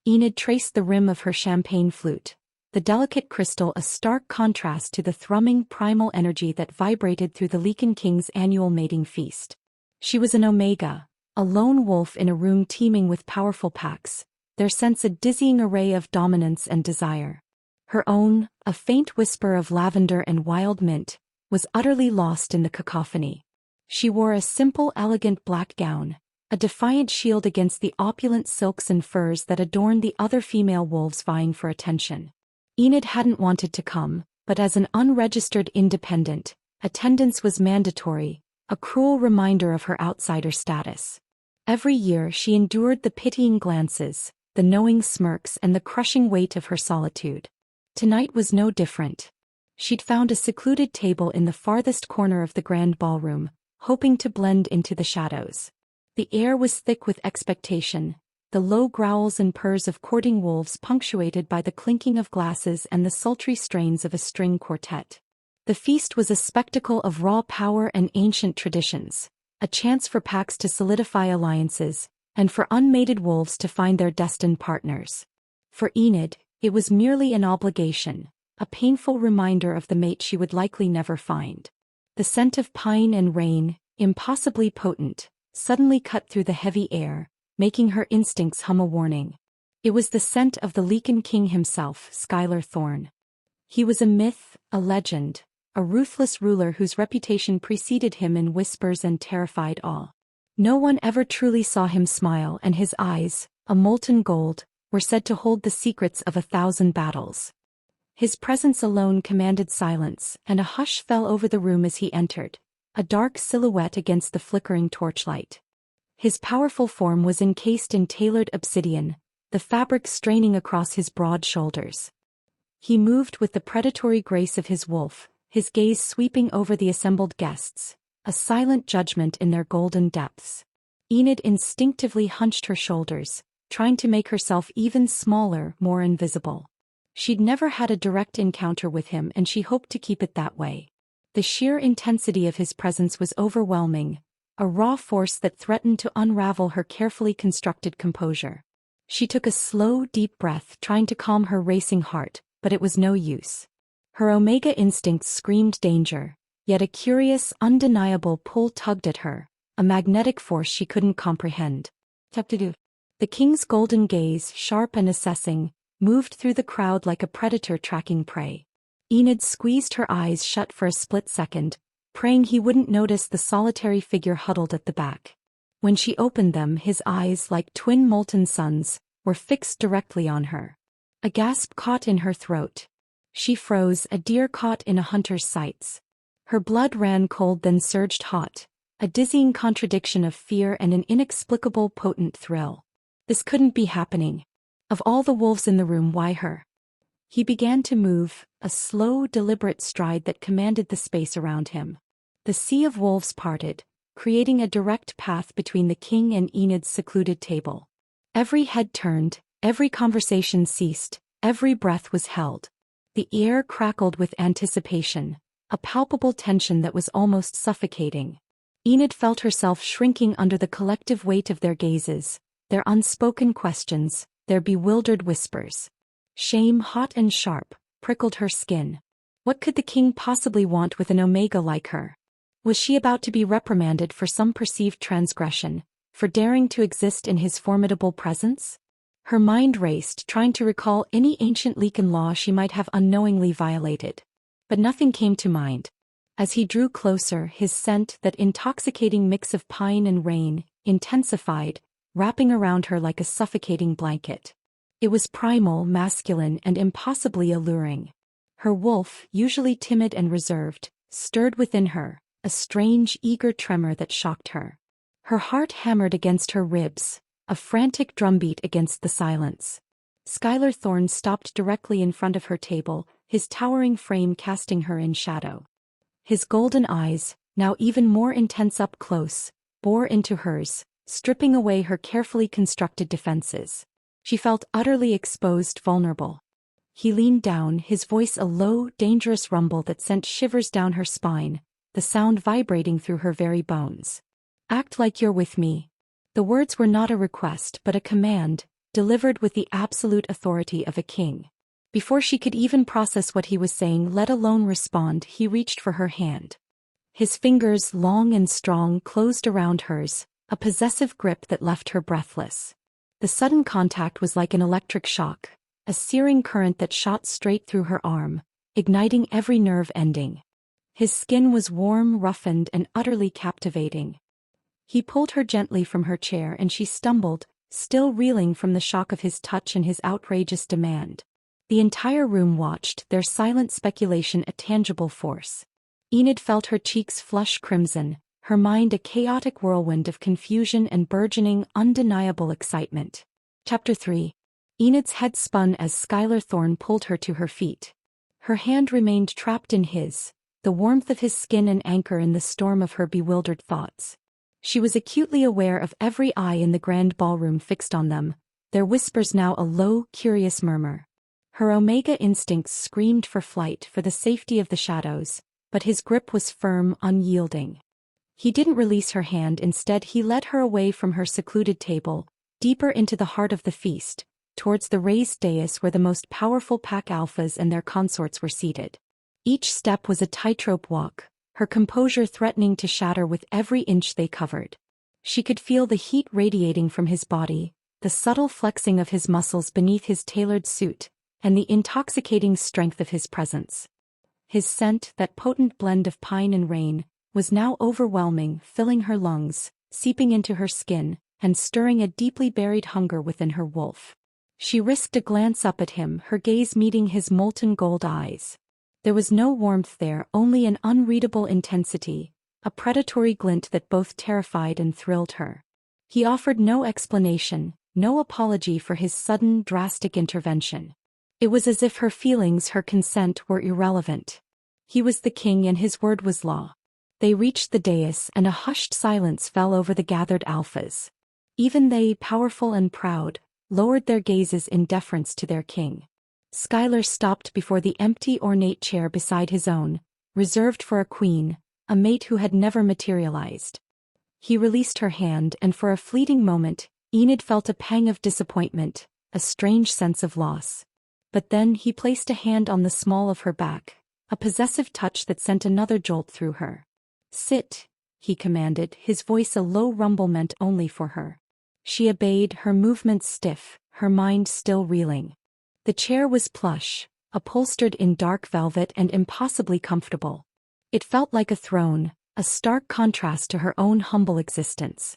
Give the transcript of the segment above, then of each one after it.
Enid traced the rim of her champagne flute, the delicate crystal a stark contrast to the thrumming primal energy that vibrated through the Lycan King's annual mating feast. She was an omega, a lone wolf in a room teeming with powerful packs, their scents a dizzying array of dominance and desire. Her own, a faint whisper of lavender and wild mint, was utterly lost in the cacophony. She wore a simple, elegant black gown, a defiant shield against the opulent silks and furs that adorned the other female wolves vying for attention. Enid hadn't wanted to come, but as an unregistered independent, attendance was mandatory, a cruel reminder of her outsider status. Every year she endured the pitying glances, the knowing smirks and the crushing weight of her solitude. Tonight was no different. She'd found a secluded table in the farthest corner of the grand ballroom, hoping to blend into the shadows. The air was thick with expectation, the low growls and purrs of courting wolves punctuated by the clinking of glasses and the sultry strains of a string quartet. The feast was a spectacle of raw power and ancient traditions, a chance for packs to solidify alliances, and for unmated wolves to find their destined partners. For Enid, it was merely an obligation, a painful reminder of the mate she would likely never find. The scent of pine and rain, impossibly potent, suddenly cut through the heavy air, making her instincts hum a warning. It was the scent of the Lycan King himself, Skyler Thorne. He was a myth, a legend, a ruthless ruler whose reputation preceded him in whispers and terrified awe. No one ever truly saw him smile, and his eyes, a molten gold, were said to hold the secrets of 1,000 battles. His presence alone commanded silence, and a hush fell over the room as he entered, a dark silhouette against the flickering torchlight. His powerful form was encased in tailored obsidian, the fabric straining across his broad shoulders. He moved with the predatory grace of his wolf, his gaze sweeping over the assembled guests, a silent judgment in their golden depths. Enid instinctively hunched her shoulders, trying to make herself even smaller, more invisible. She'd never had a direct encounter with him, and she hoped to keep it that way. The sheer intensity of his presence was overwhelming, a raw force that threatened to unravel her carefully constructed composure. She took a slow, deep breath, trying to calm her racing heart, but it was no use. Her omega instincts screamed danger, yet a curious, undeniable pull tugged at her, a magnetic force she couldn't comprehend. The king's golden gaze, sharp and assessing, moved through the crowd like a predator tracking prey. Enid squeezed her eyes shut for a split second, praying he wouldn't notice the solitary figure huddled at the back. When she opened them, his eyes, like twin molten suns, were fixed directly on her. A gasp caught in her throat. She froze, a deer caught in a hunter's sights. Her blood ran cold then surged hot, a dizzying contradiction of fear and an inexplicable potent thrill. This couldn't be happening. Of all the wolves in the room, why her? He began to move, a slow, deliberate stride that commanded the space around him. The sea of wolves parted, creating a direct path between the king and Enid's secluded table. Every head turned, every conversation ceased, every breath was held. The air crackled with anticipation, a palpable tension that was almost suffocating. Enid felt herself shrinking under the collective weight of their gazes, their unspoken questions, their bewildered whispers. Shame, hot and sharp, prickled her skin. What could the king possibly want with an omega like her? Was she about to be reprimanded for some perceived transgression, for daring to exist in his formidable presence? Her mind raced, trying to recall any ancient Lycan law she might have unknowingly violated. But nothing came to mind. As he drew closer, his scent, that intoxicating mix of pine and rain, intensified, wrapping around her like a suffocating blanket. It was primal, masculine, and impossibly alluring. Her wolf, usually timid and reserved, stirred within her, a strange, eager tremor that shocked her. Her heart hammered against her ribs, a frantic drumbeat against the silence. Skyler Thorne stopped directly in front of her table, his towering frame casting her in shadow. His golden eyes, now even more intense up close, bore into hers, stripping away her carefully constructed defenses. She felt utterly exposed, vulnerable. He leaned down, his voice a low, dangerous rumble that sent shivers down her spine, the sound vibrating through her very bones. Act like you're with me. The words were not a request but a command, delivered with the absolute authority of a king. Before she could even process what he was saying, let alone respond, he reached for her hand. His fingers, long and strong, closed around hers, a possessive grip that left her breathless. The sudden contact was like an electric shock, a searing current that shot straight through her arm, igniting every nerve ending. His skin was warm, roughened, and utterly captivating. He pulled her gently from her chair and she stumbled, still reeling from the shock of his touch and his outrageous demand. The entire room watched, their silent speculation a tangible force. Enid felt her cheeks flush crimson, her mind a chaotic whirlwind of confusion and burgeoning, undeniable excitement. Chapter 3. Enid's head spun as Skyler Thorne pulled her to her feet. Her hand remained trapped in his, the warmth of his skin an anchor in the storm of her bewildered thoughts. She was acutely aware of every eye in the grand ballroom fixed on them, their whispers now a low, curious murmur. Her Omega instincts screamed for flight, for the safety of the shadows, but his grip was firm, unyielding. He didn't release her hand, instead he led her away from her secluded table, deeper into the heart of the feast, towards the raised dais where the most powerful pack alphas and their consorts were seated. Each step was a tightrope walk, her composure threatening to shatter with every inch they covered. She could feel the heat radiating from his body, the subtle flexing of his muscles beneath his tailored suit, and the intoxicating strength of his presence. His scent, that potent blend of pine and rain, was now overwhelming, filling her lungs, seeping into her skin, and stirring a deeply buried hunger within her wolf. She risked a glance up at him, her gaze meeting his molten gold eyes. There was no warmth there, only an unreadable intensity, a predatory glint that both terrified and thrilled her. He offered no explanation, no apology for his sudden, drastic intervention. It was as if her feelings, her consent, were irrelevant. He was the king and his word was law. They reached the dais and a hushed silence fell over the gathered alphas. Even they, powerful and proud, lowered their gazes in deference to their king. Skyler stopped before the empty, ornate chair beside his own, reserved for a queen, a mate who had never materialized. He released her hand, and for a fleeting moment, Enid felt a pang of disappointment, a strange sense of loss. But then he placed a hand on the small of her back, a possessive touch that sent another jolt through her. "Sit," he commanded, his voice a low rumble meant only for her. She obeyed, her movements stiff, her mind still reeling. The chair was plush, upholstered in dark velvet and impossibly comfortable. It felt like a throne, a stark contrast to her own humble existence.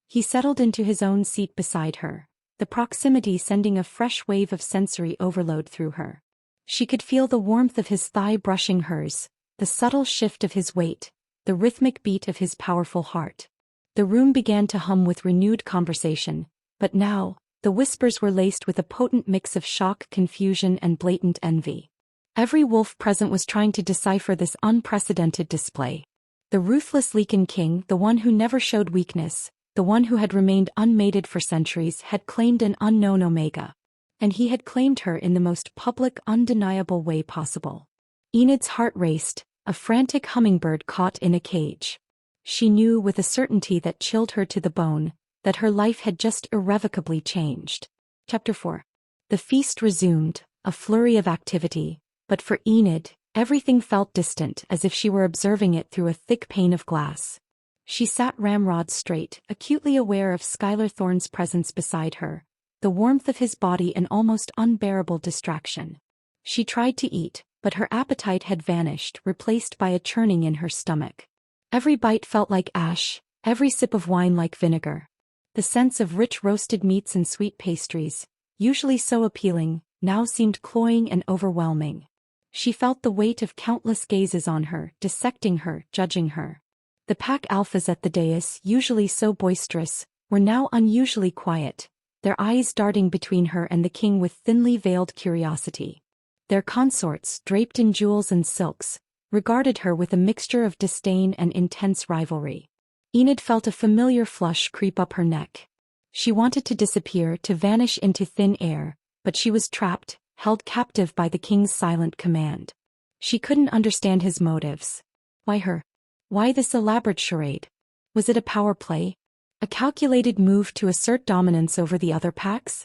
He settled into his own seat beside her, the proximity sending a fresh wave of sensory overload through her. She could feel the warmth of his thigh brushing hers, the subtle shift of his weight, the rhythmic beat of his powerful heart. The room began to hum with renewed conversation, but now, the whispers were laced with a potent mix of shock, confusion, and blatant envy. Every wolf present was trying to decipher this unprecedented display. The ruthless Lycan King, the one who never showed weakness, the one who had remained unmated for centuries, had claimed an unknown Omega. And he had claimed her in the most public, undeniable way possible. Enid's heart raced, a frantic hummingbird caught in a cage. She knew with a certainty that chilled her to the bone, that her life had just irrevocably changed. Chapter 4. The feast resumed, a flurry of activity, but for Enid, everything felt distant, as if she were observing it through a thick pane of glass. She sat ramrod straight, acutely aware of Skyler Thorne's presence beside her, the warmth of his body an almost unbearable distraction. She tried to eat, but her appetite had vanished, replaced by a churning in her stomach. Every bite felt like ash, every sip of wine like vinegar. The sense of rich roasted meats and sweet pastries, usually so appealing, now seemed cloying and overwhelming. She felt the weight of countless gazes on her, dissecting her, judging her. The pack alphas at the dais, usually so boisterous, were now unusually quiet, their eyes darting between her and the king with thinly veiled curiosity. Their consorts, draped in jewels and silks, regarded her with a mixture of disdain and intense rivalry. Enid felt a familiar flush creep up her neck. She wanted to disappear, to vanish into thin air, but she was trapped, held captive by the king's silent command. She couldn't understand his motives. Why her? Why this elaborate charade? Was it a power play? A calculated move to assert dominance over the other packs?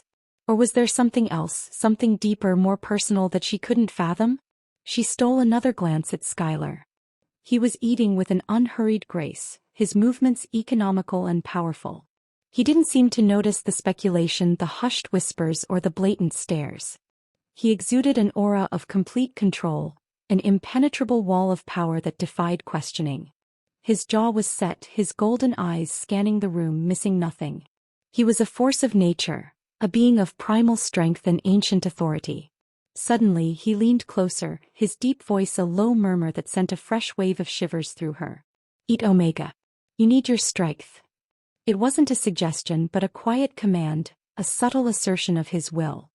Or was there something else, something deeper, more personal that she couldn't fathom? She stole another glance at Skyler. He was eating with an unhurried grace, his movements economical and powerful. He didn't seem to notice the speculation, the hushed whispers, or the blatant stares. He exuded an aura of complete control, an impenetrable wall of power that defied questioning. His jaw was set, his golden eyes scanning the room, missing nothing. He was a force of nature, a being of primal strength and ancient authority. Suddenly he leaned closer, his deep voice a low murmur that sent a fresh wave of shivers through her. "Eat Omega. You need your strength." It wasn't a suggestion but a quiet command, a subtle assertion of his will.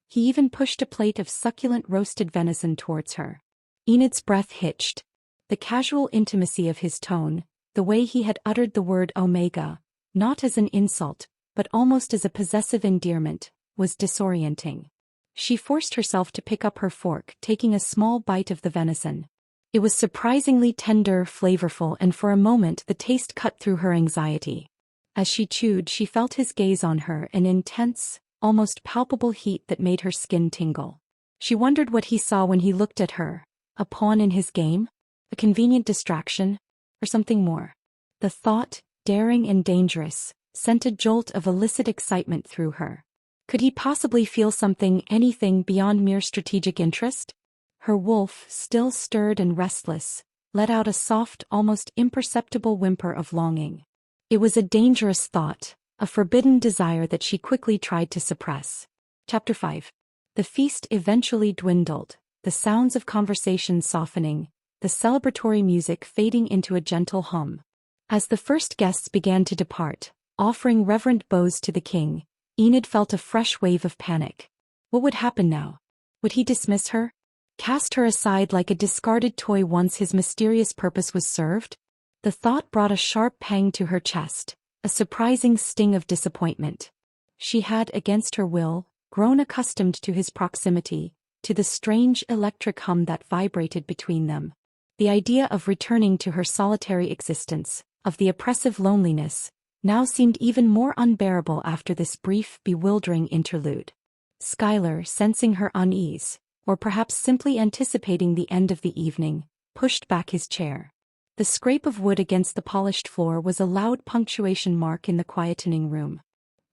He even pushed a plate of succulent roasted venison towards her. Enid's breath hitched. The casual intimacy of his tone, the way he had uttered the word Omega, not as an insult, but almost as a possessive endearment, was disorienting. She forced herself to pick up her fork, taking a small bite of the venison. It was surprisingly tender, flavorful, and for a moment the taste cut through her anxiety. As she chewed, she felt his gaze on her, an intense, almost palpable heat that made her skin tingle. She wondered what he saw when he looked at her, a pawn in his game, a convenient distraction, or something more. The thought, daring and dangerous, sent a jolt of illicit excitement through her. Could he possibly feel something, anything beyond mere strategic interest? Her wolf, still stirred and restless, let out a soft, almost imperceptible whimper of longing. It was a dangerous thought, a forbidden desire that she quickly tried to suppress. Chapter 5. The feast eventually dwindled, the sounds of conversation softening, the celebratory music fading into a gentle hum. As the first guests began to depart, offering reverent bows to the king, Enid felt a fresh wave of panic. What would happen now? Would he dismiss her? Cast her aside like a discarded toy once his mysterious purpose was served? The thought brought a sharp pang to her chest, a surprising sting of disappointment. She had, against her will, grown accustomed to his proximity, to the strange electric hum that vibrated between them. The idea of returning to her solitary existence, of the oppressive loneliness, now seemed even more unbearable after this brief, bewildering interlude. Skyler, sensing her unease, or perhaps simply anticipating the end of the evening, pushed back his chair. The scrape of wood against the polished floor was a loud punctuation mark in the quietening room.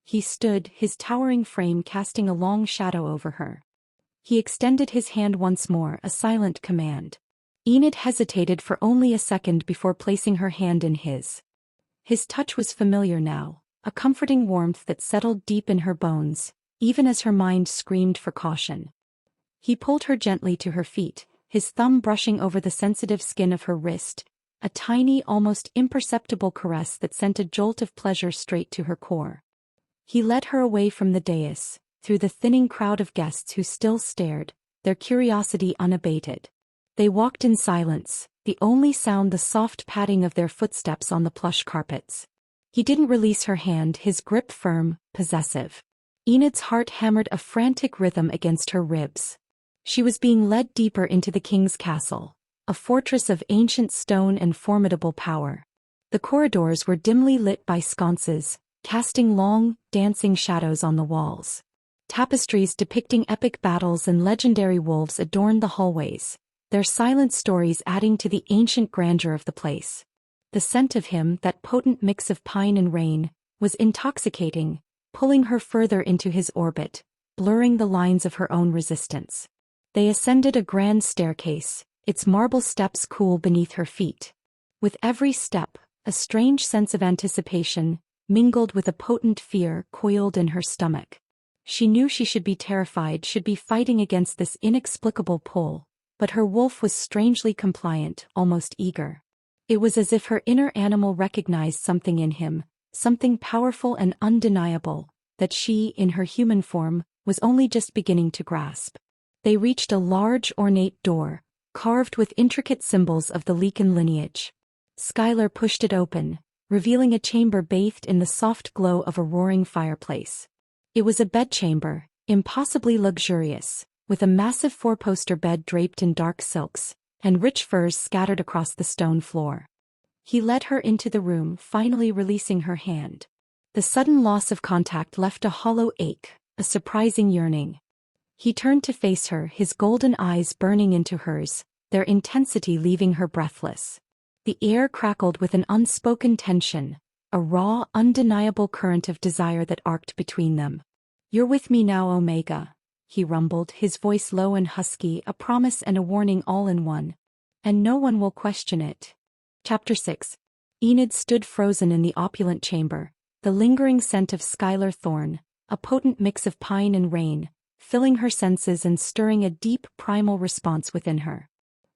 He stood, his towering frame casting a long shadow over her. He extended his hand once more, a silent command. Enid hesitated for only a second before placing her hand in his. His touch was familiar now, a comforting warmth that settled deep in her bones, even as her mind screamed for caution. He pulled her gently to her feet, his thumb brushing over the sensitive skin of her wrist, a tiny, almost imperceptible caress that sent a jolt of pleasure straight to her core. He led her away from the dais, through the thinning crowd of guests who still stared, their curiosity unabated. They walked in silence, the only sound the soft padding of their footsteps on the plush carpets. He didn't release her hand, his grip firm, possessive. Enid's heart hammered a frantic rhythm against her ribs. She was being led deeper into the king's castle, a fortress of ancient stone and formidable power. The corridors were dimly lit by sconces, casting long, dancing shadows on the walls. Tapestries depicting epic battles and legendary wolves adorned the hallways, their silent stories adding to the ancient grandeur of the place. The scent of him, that potent mix of pine and rain, was intoxicating, pulling her further into his orbit, blurring the lines of her own resistance. They ascended a grand staircase, its marble steps cool beneath her feet. With every step, a strange sense of anticipation, mingled with a potent fear, coiled in her stomach. She knew she should be terrified, should be fighting against this inexplicable pull, but her wolf was strangely compliant, almost eager. It was as if her inner animal recognized something in him, something powerful and undeniable, that she, in her human form, was only just beginning to grasp. They reached a large, ornate door, carved with intricate symbols of the Lycan lineage. Skyler pushed it open, revealing a chamber bathed in the soft glow of a roaring fireplace. It was a bedchamber, impossibly luxurious, with a massive four-poster bed draped in dark silks, and rich furs scattered across the stone floor. He led her into the room, finally releasing her hand. The sudden loss of contact left a hollow ache, a a surprising yearning. He turned to face her, his golden eyes burning into hers, their intensity leaving her breathless. The air crackled with an unspoken tension, a raw, undeniable current of desire that arced between them. "You're with me now, Omega," he rumbled, his voice low and husky, a promise and a warning all in one. "And no one will question it." Chapter 6. Enid stood frozen in the opulent chamber, the lingering scent of Skyler Thorne, a potent mix of pine and rain, filling her senses and stirring a deep, primal response within her.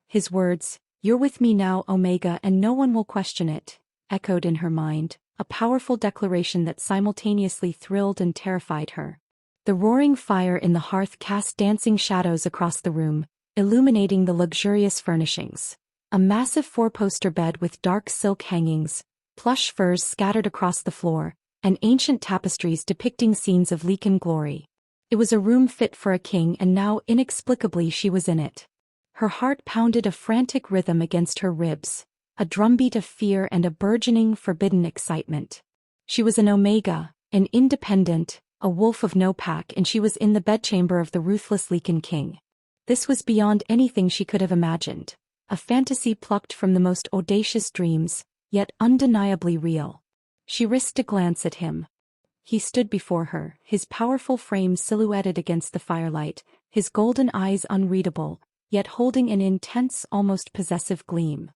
His words, "You're with me now, Omega, and no one will question it," echoed in her mind, a powerful declaration that simultaneously thrilled and terrified her. The roaring fire in the hearth cast dancing shadows across the room, illuminating the luxurious furnishings. A massive four-poster bed with dark silk hangings, plush furs scattered across the floor, and ancient tapestries depicting scenes of Lycan glory. It was a room fit for a king, and now inexplicably she was in it. Her heart pounded a frantic rhythm against her ribs, a drumbeat of fear and a burgeoning, forbidden excitement. She was an Omega, an independent, a wolf of no pack, and she was in the bedchamber of the ruthless Lycan King. This was beyond anything she could have imagined, a fantasy plucked from the most audacious dreams, yet undeniably real. She risked a glance at him. He stood before her, his powerful frame silhouetted against the firelight, his golden eyes unreadable, yet holding an intense, almost possessive gleam.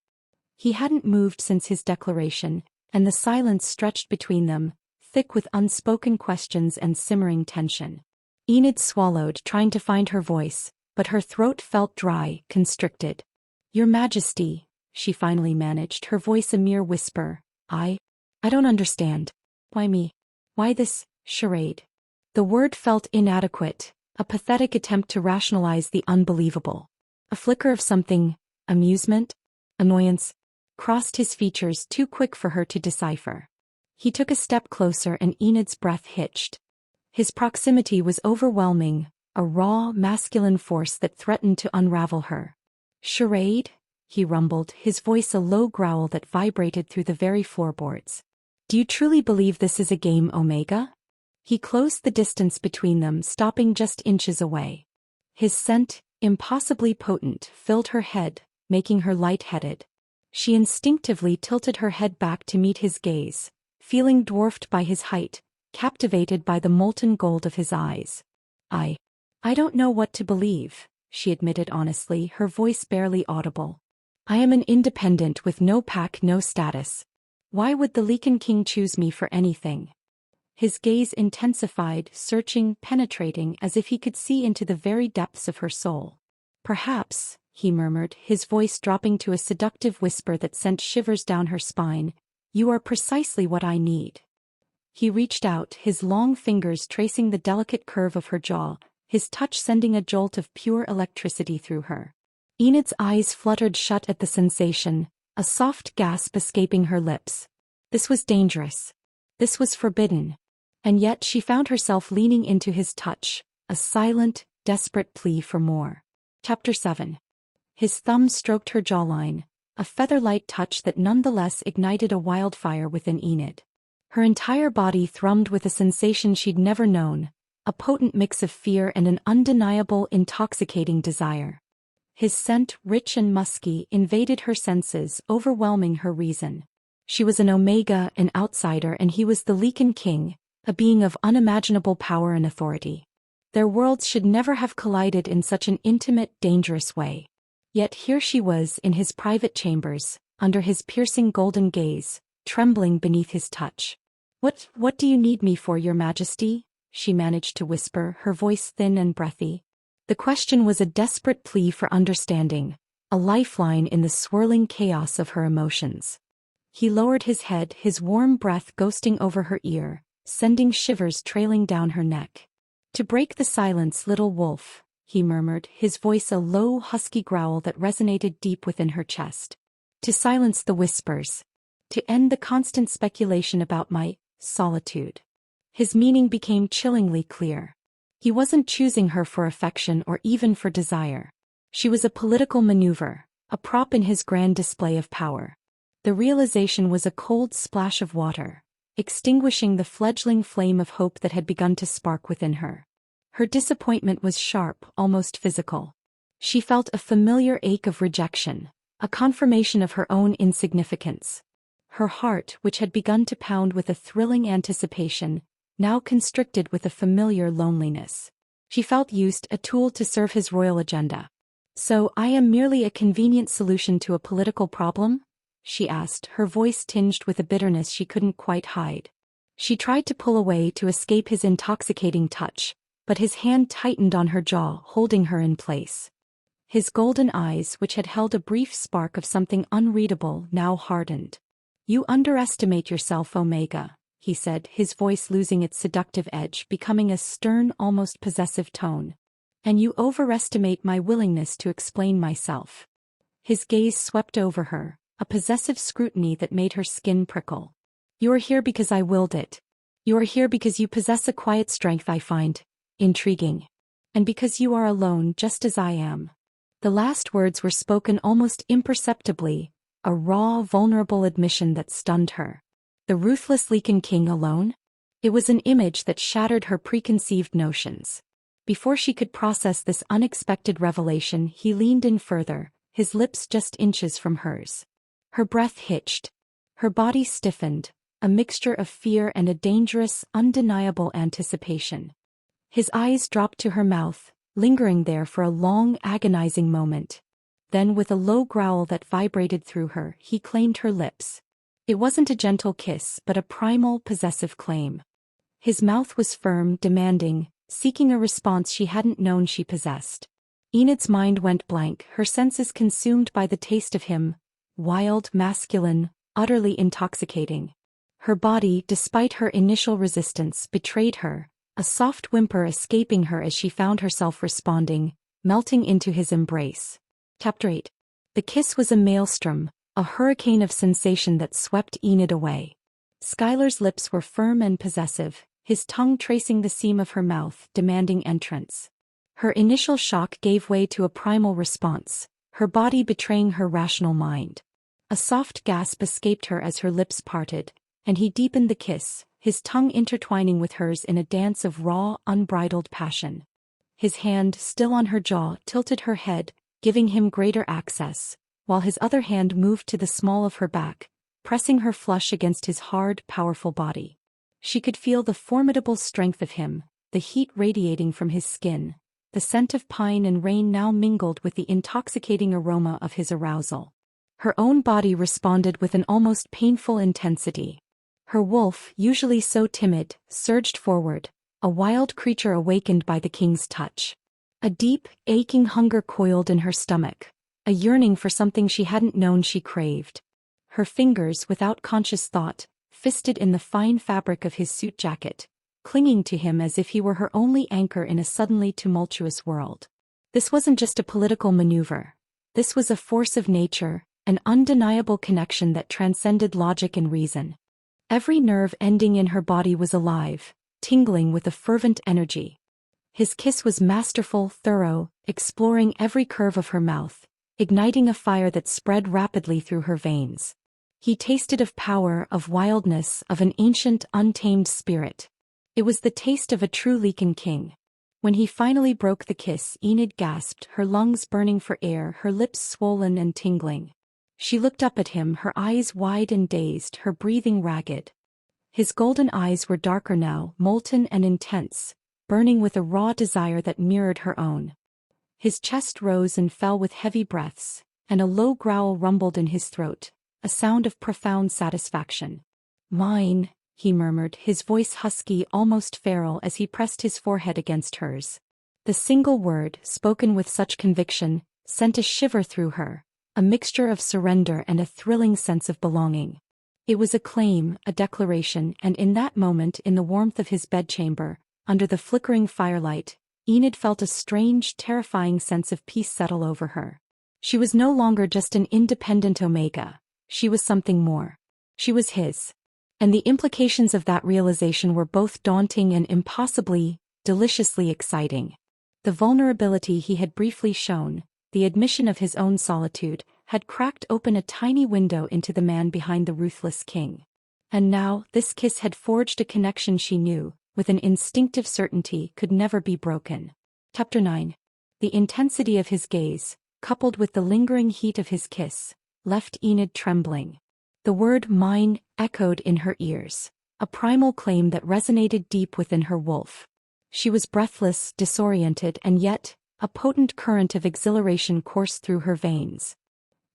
He hadn't moved since his declaration, and the silence stretched between them, thick with unspoken questions and simmering tension. Enid swallowed, trying to find her voice, but her throat felt dry, constricted. "Your Majesty," she finally managed, her voice a mere whisper. I don't understand. Why me? Why this charade?" The word felt inadequate, a pathetic attempt to rationalize the unbelievable. A flicker of something, amusement, annoyance, crossed his features, too quick for her to decipher. He took a step closer and Enid's breath hitched. His proximity was overwhelming, a raw, masculine force that threatened to unravel her. "Charade?" he rumbled, his voice a low growl that vibrated through the very floorboards. "Do you truly believe this is a game, Omega?" He closed the distance between them, stopping just inches away. His scent, impossibly potent, filled her head, making her lightheaded. She instinctively tilted her head back to meet his gaze, feeling dwarfed by his height, captivated by the molten gold of his eyes. I don't know what to believe," she admitted honestly, her voice barely audible. "I am an independent with no pack, no status. Why would the Lycan King choose me for anything?" His gaze intensified, searching, penetrating, as if he could see into the very depths of her soul. "Perhaps," he murmured, his voice dropping to a seductive whisper that sent shivers down her spine, "you are precisely what I need." He reached out, his long fingers tracing the delicate curve of her jaw, his touch sending a jolt of pure electricity through her. Enid's eyes fluttered shut at the sensation, a soft gasp escaping her lips. This was dangerous. This was forbidden. And yet she found herself leaning into his touch, a silent, desperate plea for more. Chapter 7. His thumb stroked her jawline, a feather-light touch that nonetheless ignited a wildfire within Enid. Her entire body thrummed with a sensation she'd never known, a potent mix of fear and an undeniable, intoxicating desire. His scent, rich and musky, invaded her senses, overwhelming her reason. She was an Omega, an outsider, and he was the Lycan King, a being of unimaginable power and authority. Their worlds should never have collided in such an intimate, dangerous way. Yet here she was in his private chambers, under his piercing golden gaze, trembling beneath his touch. What do you need me for, Your Majesty?" she managed to whisper, her voice thin and breathy. The question was a desperate plea for understanding, a lifeline in the swirling chaos of her emotions. He lowered his head, his warm breath ghosting over her ear, sending shivers trailing down her neck. "To break the silence, little wolf," he murmured, his voice a low, husky growl that resonated deep within her chest. "To silence the whispers. To end the constant speculation about my solitude." His meaning became chillingly clear. He wasn't choosing her for affection or even for desire. She was a political maneuver, a prop in his grand display of power. The realization was a cold splash of water, extinguishing the fledgling flame of hope that had begun to spark within her. Her disappointment was sharp, almost physical. She felt a familiar ache of rejection, a confirmation of her own insignificance. Her heart, which had begun to pound with a thrilling anticipation, now constricted with a familiar loneliness. She felt used, a tool to serve his royal agenda. "So I am merely a convenient solution to a political problem?" she asked, her voice tinged with a bitterness she couldn't quite hide. She tried to pull away to escape his intoxicating touch, but his hand tightened on her jaw, holding her in place. His golden eyes, which had held a brief spark of something unreadable, now hardened. "You underestimate yourself, Omega," he said, his voice losing its seductive edge, becoming a stern, almost possessive tone. "And you overestimate my willingness to explain myself." His gaze swept over her, a possessive scrutiny that made her skin prickle. "You are here because I willed it. You are here because you possess a quiet strength I find intriguing. And because you are alone just as I am." The last words were spoken almost imperceptibly, a raw, vulnerable admission that stunned her. The ruthless Lycan King alone? It was an image that shattered her preconceived notions. Before she could process this unexpected revelation, he leaned in further, his lips just inches from hers. Her breath hitched. Her body stiffened, a mixture of fear and a dangerous, undeniable anticipation. His eyes dropped to her mouth, lingering there for a long, agonizing moment. Then, with a low growl that vibrated through her, he claimed her lips. It wasn't a gentle kiss, but a primal, possessive claim. His mouth was firm, demanding, seeking a response she hadn't known she possessed. Enid's mind went blank, her senses consumed by the taste of him, wild, masculine, utterly intoxicating. Her body, despite her initial resistance, betrayed her, a soft whimper escaping her as she found herself responding, melting into his embrace. Chapter 8. The kiss was a maelstrom, a hurricane of sensation that swept Enid away. Skyler's lips were firm and possessive, his tongue tracing the seam of her mouth, demanding entrance. Her initial shock gave way to a primal response, her body betraying her rational mind. A soft gasp escaped her as her lips parted, and he deepened the kiss, his tongue intertwining with hers in a dance of raw, unbridled passion. His hand, still on her jaw, tilted her head, giving him greater access, while his other hand moved to the small of her back, pressing her flush against his hard, powerful body. She could feel the formidable strength of him, the heat radiating from his skin, the scent of pine and rain now mingled with the intoxicating aroma of his arousal. Her own body responded with an almost painful intensity. Her wolf, usually so timid, surged forward, a wild creature awakened by the king's touch. A deep, aching hunger coiled in her stomach, a yearning for something she hadn't known she craved. Her fingers, without conscious thought, fisted in the fine fabric of his suit jacket, clinging to him as if he were her only anchor in a suddenly tumultuous world. This wasn't just a political maneuver. This was a force of nature, an undeniable connection that transcended logic and reason. Every nerve ending in her body was alive, tingling with a fervent energy. His kiss was masterful, thorough, exploring every curve of her mouth, igniting a fire that spread rapidly through her veins. He tasted of power, of wildness, of an ancient, untamed spirit. It was the taste of a true Lycan king. When he finally broke the kiss, Enid gasped, her lungs burning for air, her lips swollen and tingling. She looked up at him, her eyes wide and dazed, her breathing ragged. His golden eyes were darker now, molten and intense, burning with a raw desire that mirrored her own. His chest rose and fell with heavy breaths, and a low growl rumbled in his throat, a sound of profound satisfaction. "Mine," he murmured, his voice husky, almost feral as he pressed his forehead against hers. The single word, spoken with such conviction, sent a shiver through her, a mixture of surrender and a thrilling sense of belonging. It was a claim, a declaration, and in that moment, in the warmth of his bedchamber, under the flickering firelight, Enid felt a strange, terrifying sense of peace settle over her. She was no longer just an independent Omega. She was something more. She was his. And the implications of that realization were both daunting and impossibly, deliciously exciting. The vulnerability he had briefly shown, the admission of his own solitude, had cracked open a tiny window into the man behind the ruthless king. And now, this kiss had forged a connection she knew, with an instinctive certainty could never be broken. Chapter 9. The intensity of his gaze, coupled with the lingering heat of his kiss, left Enid trembling. The word mine echoed in her ears, a primal claim that resonated deep within her wolf. She was breathless, disoriented, and yet, a potent current of exhilaration coursed through her veins.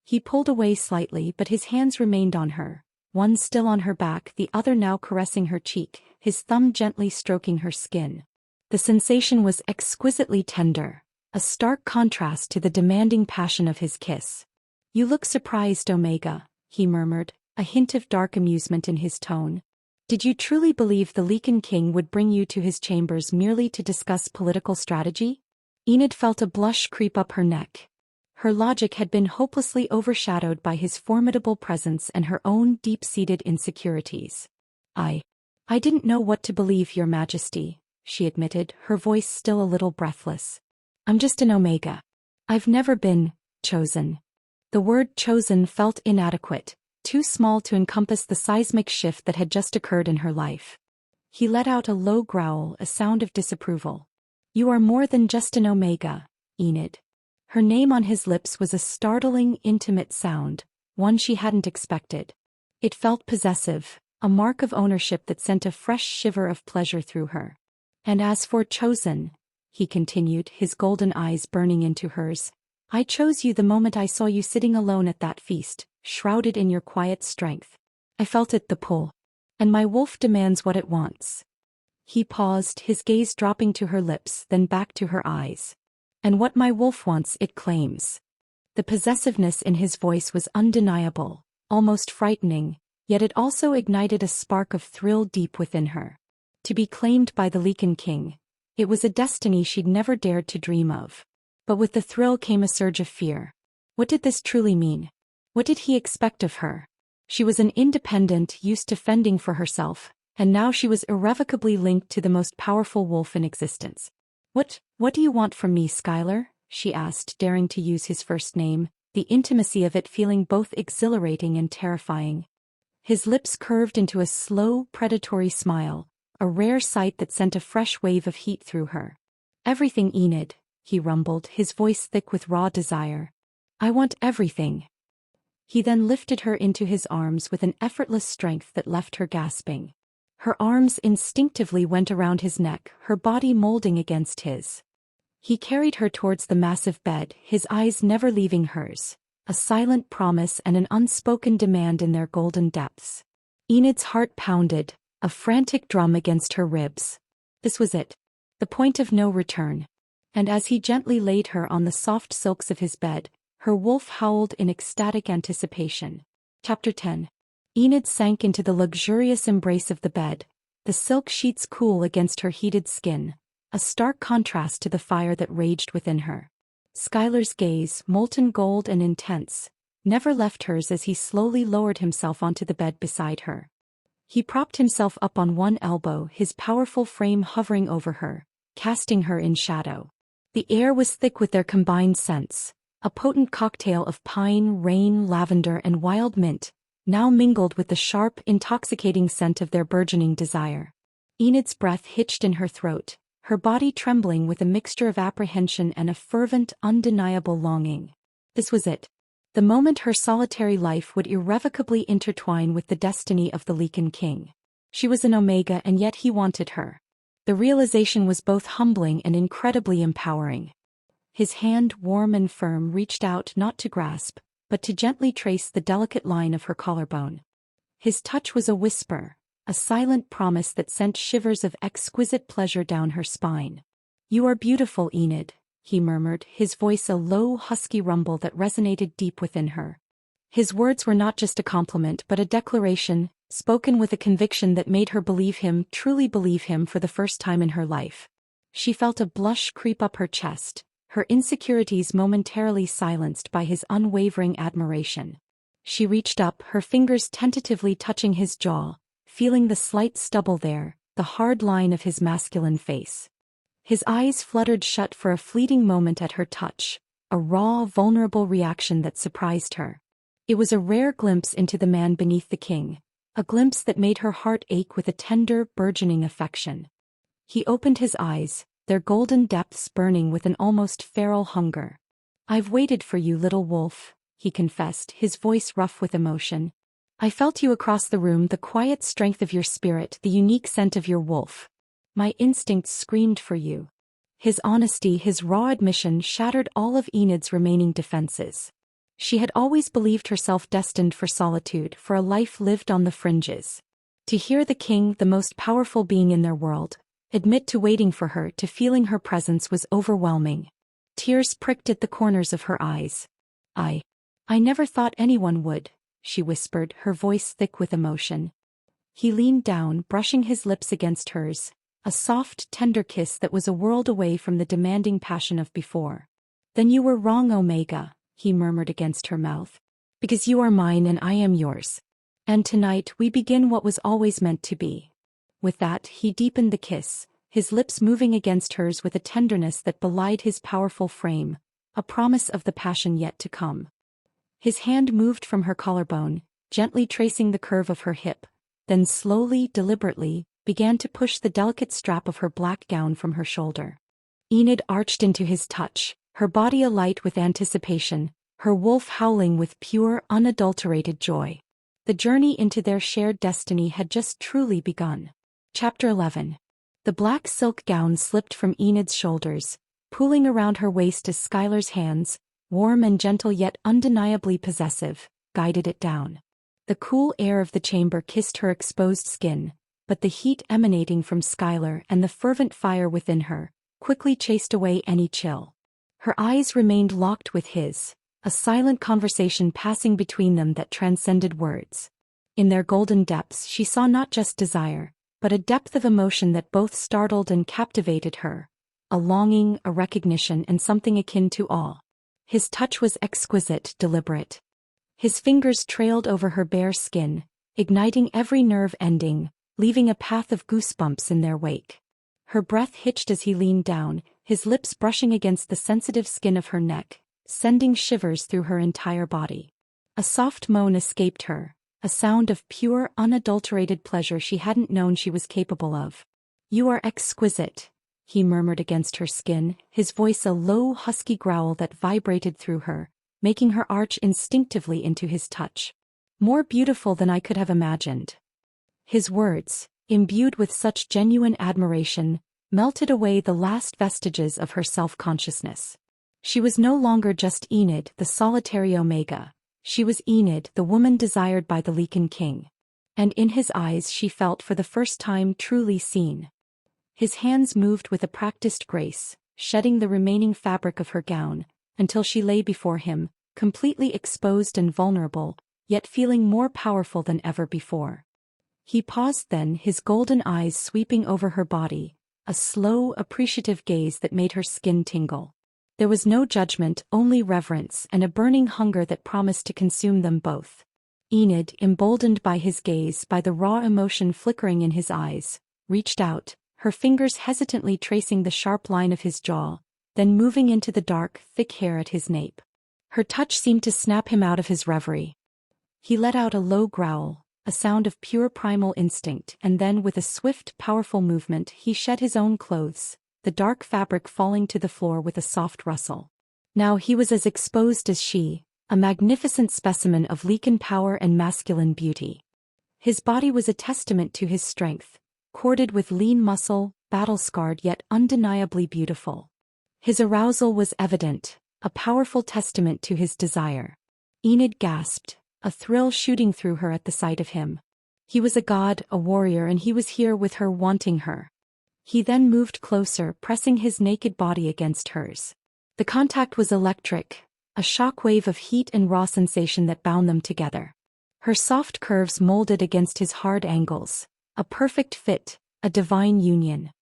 He pulled away slightly, but his hands remained on her, one still on her back, the other now caressing her cheek, his thumb gently stroking her skin. The sensation was exquisitely tender, a stark contrast to the demanding passion of his kiss. "You look surprised, Omega," he murmured, a hint of dark amusement in his tone. "Did you truly believe the Lycan King would bring you to his chambers merely to discuss political strategy?" Enid felt a blush creep up her neck. Her logic had been hopelessly overshadowed by his formidable presence and her own deep-seated insecurities. I didn't know what to believe, Your Majesty," she admitted, her voice still a little breathless. "I'm just an Omega. I've never been chosen." The word chosen felt inadequate, too small to encompass the seismic shift that had just occurred in her life. He let out a low growl, a sound of disapproval. "You are more than just an Omega, Enid." Her name on his lips was a startling, intimate sound, one she hadn't expected. It felt possessive, a mark of ownership that sent a fresh shiver of pleasure through her. "And as for chosen," he continued, his golden eyes burning into hers, "I chose you the moment I saw you sitting alone at that feast, shrouded in your quiet strength. I felt it, the pull. And my wolf demands what it wants." He paused, his gaze dropping to her lips, then back to her eyes. "And what my wolf wants, it claims." The possessiveness in his voice was undeniable, almost frightening, yet it also ignited a spark of thrill deep within her. To be claimed by the Lycan King, it was a destiny she'd never dared to dream of. But with the thrill came a surge of fear. What did this truly mean? What did he expect of her? She was an independent, used to fending for herself, and now she was irrevocably linked to the most powerful wolf in existence. What do you want from me, Skyler?" she asked, daring to use his first name, the intimacy of it feeling both exhilarating and terrifying. His lips curved into a slow, predatory smile, a rare sight that sent a fresh wave of heat through her. "Everything, Enid," he rumbled, his voice thick with raw desire. "I want everything." He then lifted her into his arms with an effortless strength that left her gasping. Her arms instinctively went around his neck, her body molding against his. He carried her towards the massive bed, his eyes never leaving hers, a silent promise and an unspoken demand in their golden depths. Enid's heart pounded, a frantic drum against her ribs. This was it, the point of no return. And as he gently laid her on the soft silks of his bed, her wolf howled in ecstatic anticipation. Chapter 10. Enid sank into the luxurious embrace of the bed, the silk sheets cool against her heated skin, a stark contrast to the fire that raged within her. Skyler's gaze, molten gold and intense, never left hers as he slowly lowered himself onto the bed beside her. He propped himself up on one elbow, his powerful frame hovering over her, casting her in shadow. The air was thick with their combined scents, a potent cocktail of pine, rain, lavender, and wild mint, now mingled with the sharp, intoxicating scent of their burgeoning desire. Enid's breath hitched in her throat, her body trembling with a mixture of apprehension and a fervent, undeniable longing. This was it. The moment her solitary life would irrevocably intertwine with the destiny of the Lycan King. She was an Omega and yet he wanted her. The realization was both humbling and incredibly empowering. His hand, warm and firm, reached out not to grasp, but to gently trace the delicate line of her collarbone. His touch was a whisper, a silent promise that sent shivers of exquisite pleasure down her spine. "You are beautiful, Enid," he murmured, his voice a low, husky rumble that resonated deep within her. His words were not just a compliment but a declaration, spoken with a conviction that made her truly believe him for the first time in her life. She felt a blush creep up her chest, her insecurities momentarily silenced by his unwavering admiration. She reached up, her fingers tentatively touching his jaw, feeling the slight stubble there, the hard line of his masculine face. His eyes fluttered shut for a fleeting moment at her touch, a raw, vulnerable reaction that surprised her. It was a rare glimpse into the man beneath the king, a glimpse that made her heart ache with a tender, burgeoning affection. He opened his eyes, their golden depths burning with an almost feral hunger. "I've waited for you, little wolf," he confessed, his voice rough with emotion. "I felt you across the room, the quiet strength of your spirit, the unique scent of your wolf. My instincts screamed for you." His honesty, his raw admission shattered all of Enid's remaining defenses. She had always believed herself destined for solitude, for a life lived on the fringes. To hear the king, the most powerful being in their world, admit to waiting for her, to feeling her presence, was overwhelming. Tears pricked at the corners of her eyes. I never thought anyone would," she whispered, her voice thick with emotion. He leaned down, brushing his lips against hers, a soft, tender kiss that was a world away from the demanding passion of before. "Then you were wrong, Omega," he murmured against her mouth. "Because you are mine and I am yours. And tonight we begin what was always meant to be." With that, he deepened the kiss, his lips moving against hers with a tenderness that belied his powerful frame, a promise of the passion yet to come. His hand moved from her collarbone, gently tracing the curve of her hip, then slowly, deliberately, began to push the delicate strap of her black gown from her shoulder. Enid arched into his touch, her body alight with anticipation, her wolf howling with pure, unadulterated joy. The journey into their shared destiny had just truly begun. Chapter 11. The black silk gown slipped from Enid's shoulders, pooling around her waist as Skyler's hands, warm and gentle yet undeniably possessive, guided it down. The cool air of the chamber kissed her exposed skin, but the heat emanating from Skyler and the fervent fire within her quickly chased away any chill. Her eyes remained locked with his, a silent conversation passing between them that transcended words. In their golden depths she saw not just desire, but a depth of emotion that both startled and captivated her, a longing, a recognition, and something akin to awe. His touch was exquisite, deliberate. His fingers trailed over her bare skin, igniting every nerve ending, leaving a path of goosebumps in their wake. Her breath hitched as he leaned down, his lips brushing against the sensitive skin of her neck, sending shivers through her entire body. A soft moan escaped her, a sound of pure, unadulterated pleasure she hadn't known she was capable of. "You are exquisite," he murmured against her skin, his voice a low, husky growl that vibrated through her, making her arch instinctively into his touch. "More beautiful than I could have imagined." His words, imbued with such genuine admiration, melted away the last vestiges of her self-consciousness. She was no longer just Enid, the solitary Omega. She was Enid, the woman desired by the Lycan King. And in his eyes she felt for the first time truly seen. His hands moved with a practiced grace, shedding the remaining fabric of her gown, until she lay before him, completely exposed and vulnerable, yet feeling more powerful than ever before. He paused then, his golden eyes sweeping over her body, a slow, appreciative gaze that made her skin tingle. There was no judgment, only reverence and a burning hunger that promised to consume them both. Enid, emboldened by his gaze, by the raw emotion flickering in his eyes, reached out, her fingers hesitantly tracing the sharp line of his jaw, then moving into the dark, thick hair at his nape. Her touch seemed to snap him out of his reverie. He let out a low growl, a sound of pure primal instinct, and then with a swift, powerful movement he shed his own clothes, the dark fabric falling to the floor with a soft rustle. Now he was as exposed as she, a magnificent specimen of Lycan power and masculine beauty. His body was a testament to his strength, corded with lean muscle, battle-scarred yet undeniably beautiful. His arousal was evident, a powerful testament to his desire. Enid gasped, a thrill shooting through her at the sight of him. He was a god, a warrior, and he was here with her, wanting her. He then moved closer, pressing his naked body against hers. The contact was electric, a shockwave of heat and raw sensation that bound them together. Her soft curves molded against his hard angles, a perfect fit, a divine union.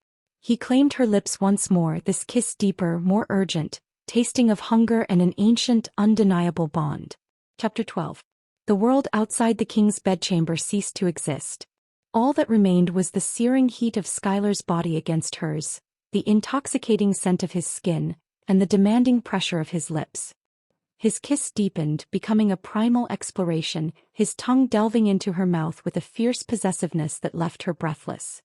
He claimed her lips once more, this kiss deeper, more urgent, tasting of hunger and an ancient, undeniable bond. Chapter 12. The world outside the king's bedchamber ceased to exist. All that remained was the searing heat of Skyler's body against hers, the intoxicating scent of his skin, and the demanding pressure of his lips. His kiss deepened, becoming a primal exploration, his tongue delving into her mouth with a fierce possessiveness that left her breathless.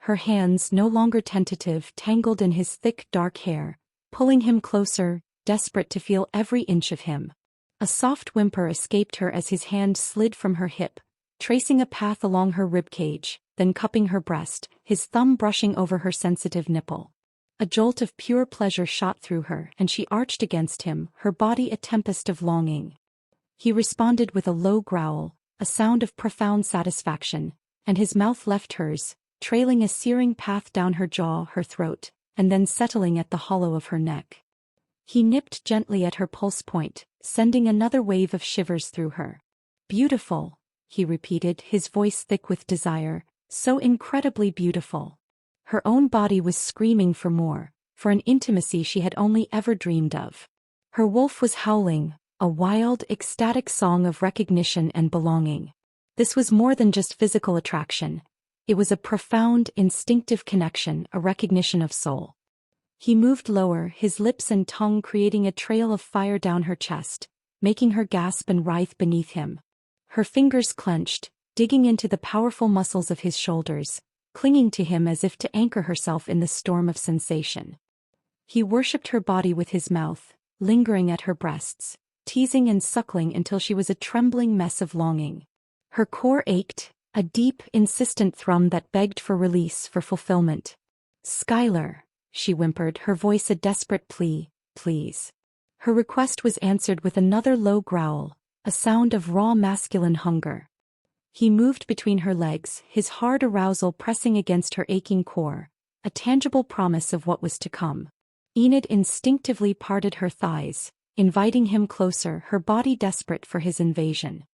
her hands no longer tentative tangled in his thick dark hair, pulling him closer, desperate to feel every inch of him. A soft whimper escaped her as his hand slid from her hip, tracing a path along her ribcage, then cupping her breast, his thumb brushing over her sensitive nipple. A jolt of pure pleasure shot through her, and she arched against him, her body a tempest of longing. He responded with a low growl, a sound of profound satisfaction, and his mouth left hers, trailing a searing path down her jaw, her throat, and then settling at the hollow of her neck. He nipped gently at her pulse point, sending another wave of shivers through her. "Beautiful," he repeated, his voice thick with desire, "so incredibly beautiful." Her own body was screaming for more, for an intimacy she had only ever dreamed of. Her wolf was howling, a wild, ecstatic song of recognition and belonging. This was more than just physical attraction. It was a profound, instinctive connection, a recognition of soul. He moved lower, his lips and tongue creating a trail of fire down her chest, making her gasp and writhe beneath him. Her fingers clenched, digging into the powerful muscles of his shoulders, clinging to him as if to anchor herself in the storm of sensation. He worshipped her body with his mouth, lingering at her breasts, teasing and suckling until she was a trembling mess of longing. Her core ached, a deep, insistent thrum that begged for release, for fulfillment. "Skyler," she whimpered, her voice a desperate plea, "please." Her request was answered with another low growl, a sound of raw masculine hunger. He moved between her legs, his hard arousal pressing against her aching core, a tangible promise of what was to come. Enid instinctively parted her thighs, inviting him closer, her body desperate for his invasion.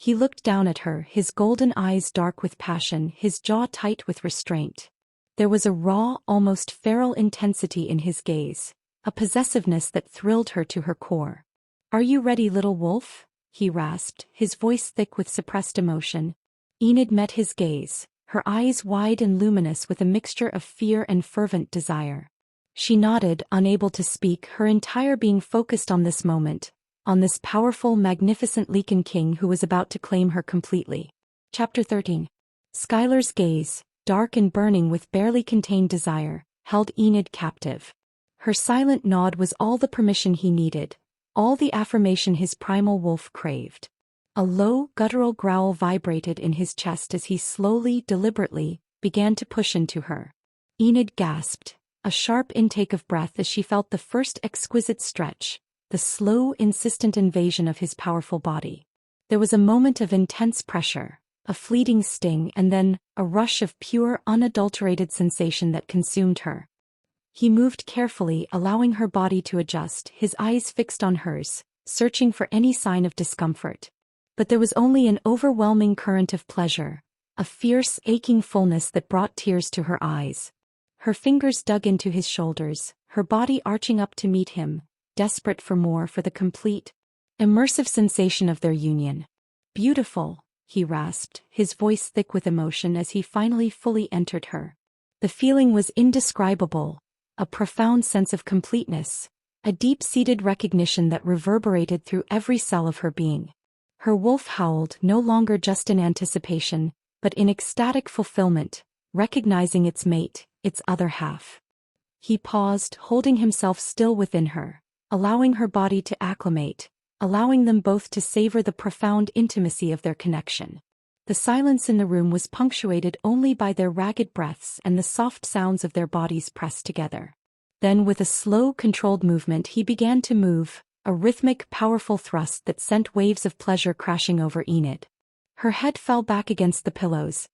He looked down at her, his golden eyes dark with passion, his jaw tight with restraint. There was a raw, almost feral intensity in his gaze, a possessiveness that thrilled her to her core. "Are you ready, little wolf?" he rasped, his voice thick with suppressed emotion. Enid met his gaze, her eyes wide and luminous with a mixture of fear and fervent desire. She nodded, unable to speak, her entire being focused on this moment, on this powerful, magnificent Lycan King who was about to claim her completely. Chapter 13. Skyler's gaze, dark and burning with barely contained desire, held Enid captive. Her silent nod was all the permission he needed, all the affirmation his primal wolf craved. A low, guttural growl vibrated in his chest as he slowly, deliberately, began to push into her. Enid gasped, a sharp intake of breath as she felt the first exquisite stretch, the slow, insistent invasion of his powerful body. There was a moment of intense pressure, a fleeting sting, and then a rush of pure, unadulterated sensation that consumed her. He moved carefully, allowing her body to adjust, his eyes fixed on hers, searching for any sign of discomfort. But there was only an overwhelming current of pleasure, a fierce, aching fullness that brought tears to her eyes. Her fingers dug into his shoulders, her body arching up to meet him, desperate for more, for the complete, immersive sensation of their union. "Beautiful," he rasped, his voice thick with emotion as he finally fully entered her. The feeling was indescribable, a profound sense of completeness, a deep-seated recognition that reverberated through every cell of her being. Her wolf howled, no longer just in anticipation, but in ecstatic fulfillment, recognizing its mate, its other half. He paused, holding himself still within her, allowing her body to acclimate, allowing them both to savor the profound intimacy of their connection. The silence in the room was punctuated only by their ragged breaths and the soft sounds of their bodies pressed together. Then with a slow, controlled movement he began to move, a rhythmic, powerful thrust that sent waves of pleasure crashing over Enid. Her head fell back against the pillows,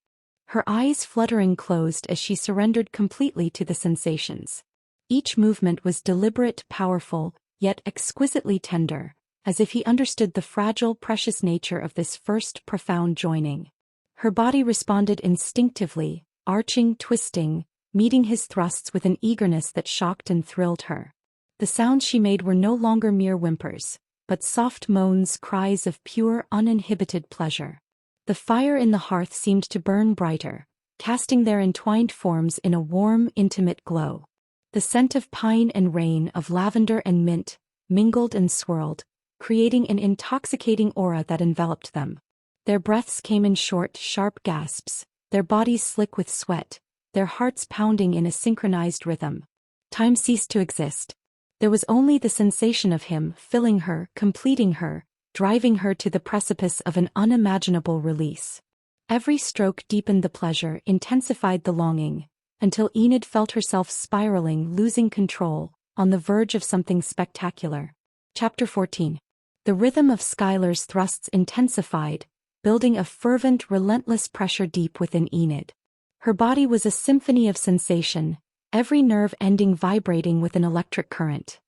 her eyes fluttering closed as she surrendered completely to the sensations. Each movement was deliberate, powerful, yet exquisitely tender, as if he understood the fragile, precious nature of this first profound joining. Her body responded instinctively, arching, twisting, meeting his thrusts with an eagerness that shocked and thrilled her. The sounds she made were no longer mere whimpers, but soft moans, cries of pure, uninhibited pleasure. The fire in the hearth seemed to burn brighter, casting their entwined forms in a warm, intimate glow. The scent of pine and rain, of lavender and mint, mingled and swirled, creating an intoxicating aura that enveloped them. Their breaths came in short, sharp gasps, their bodies slick with sweat, their hearts pounding in a synchronized rhythm. Time ceased to exist. There was only the sensation of him filling her, completing her, driving her to the precipice of an unimaginable release. Every stroke deepened the pleasure, intensified the longing, until Enid felt herself spiraling, losing control, on the verge of something spectacular. Chapter 14. The rhythm of Skyler's thrusts intensified, building a fervent, relentless pressure deep within Enid. Her body was a symphony of sensation, every nerve ending vibrating with an electric current.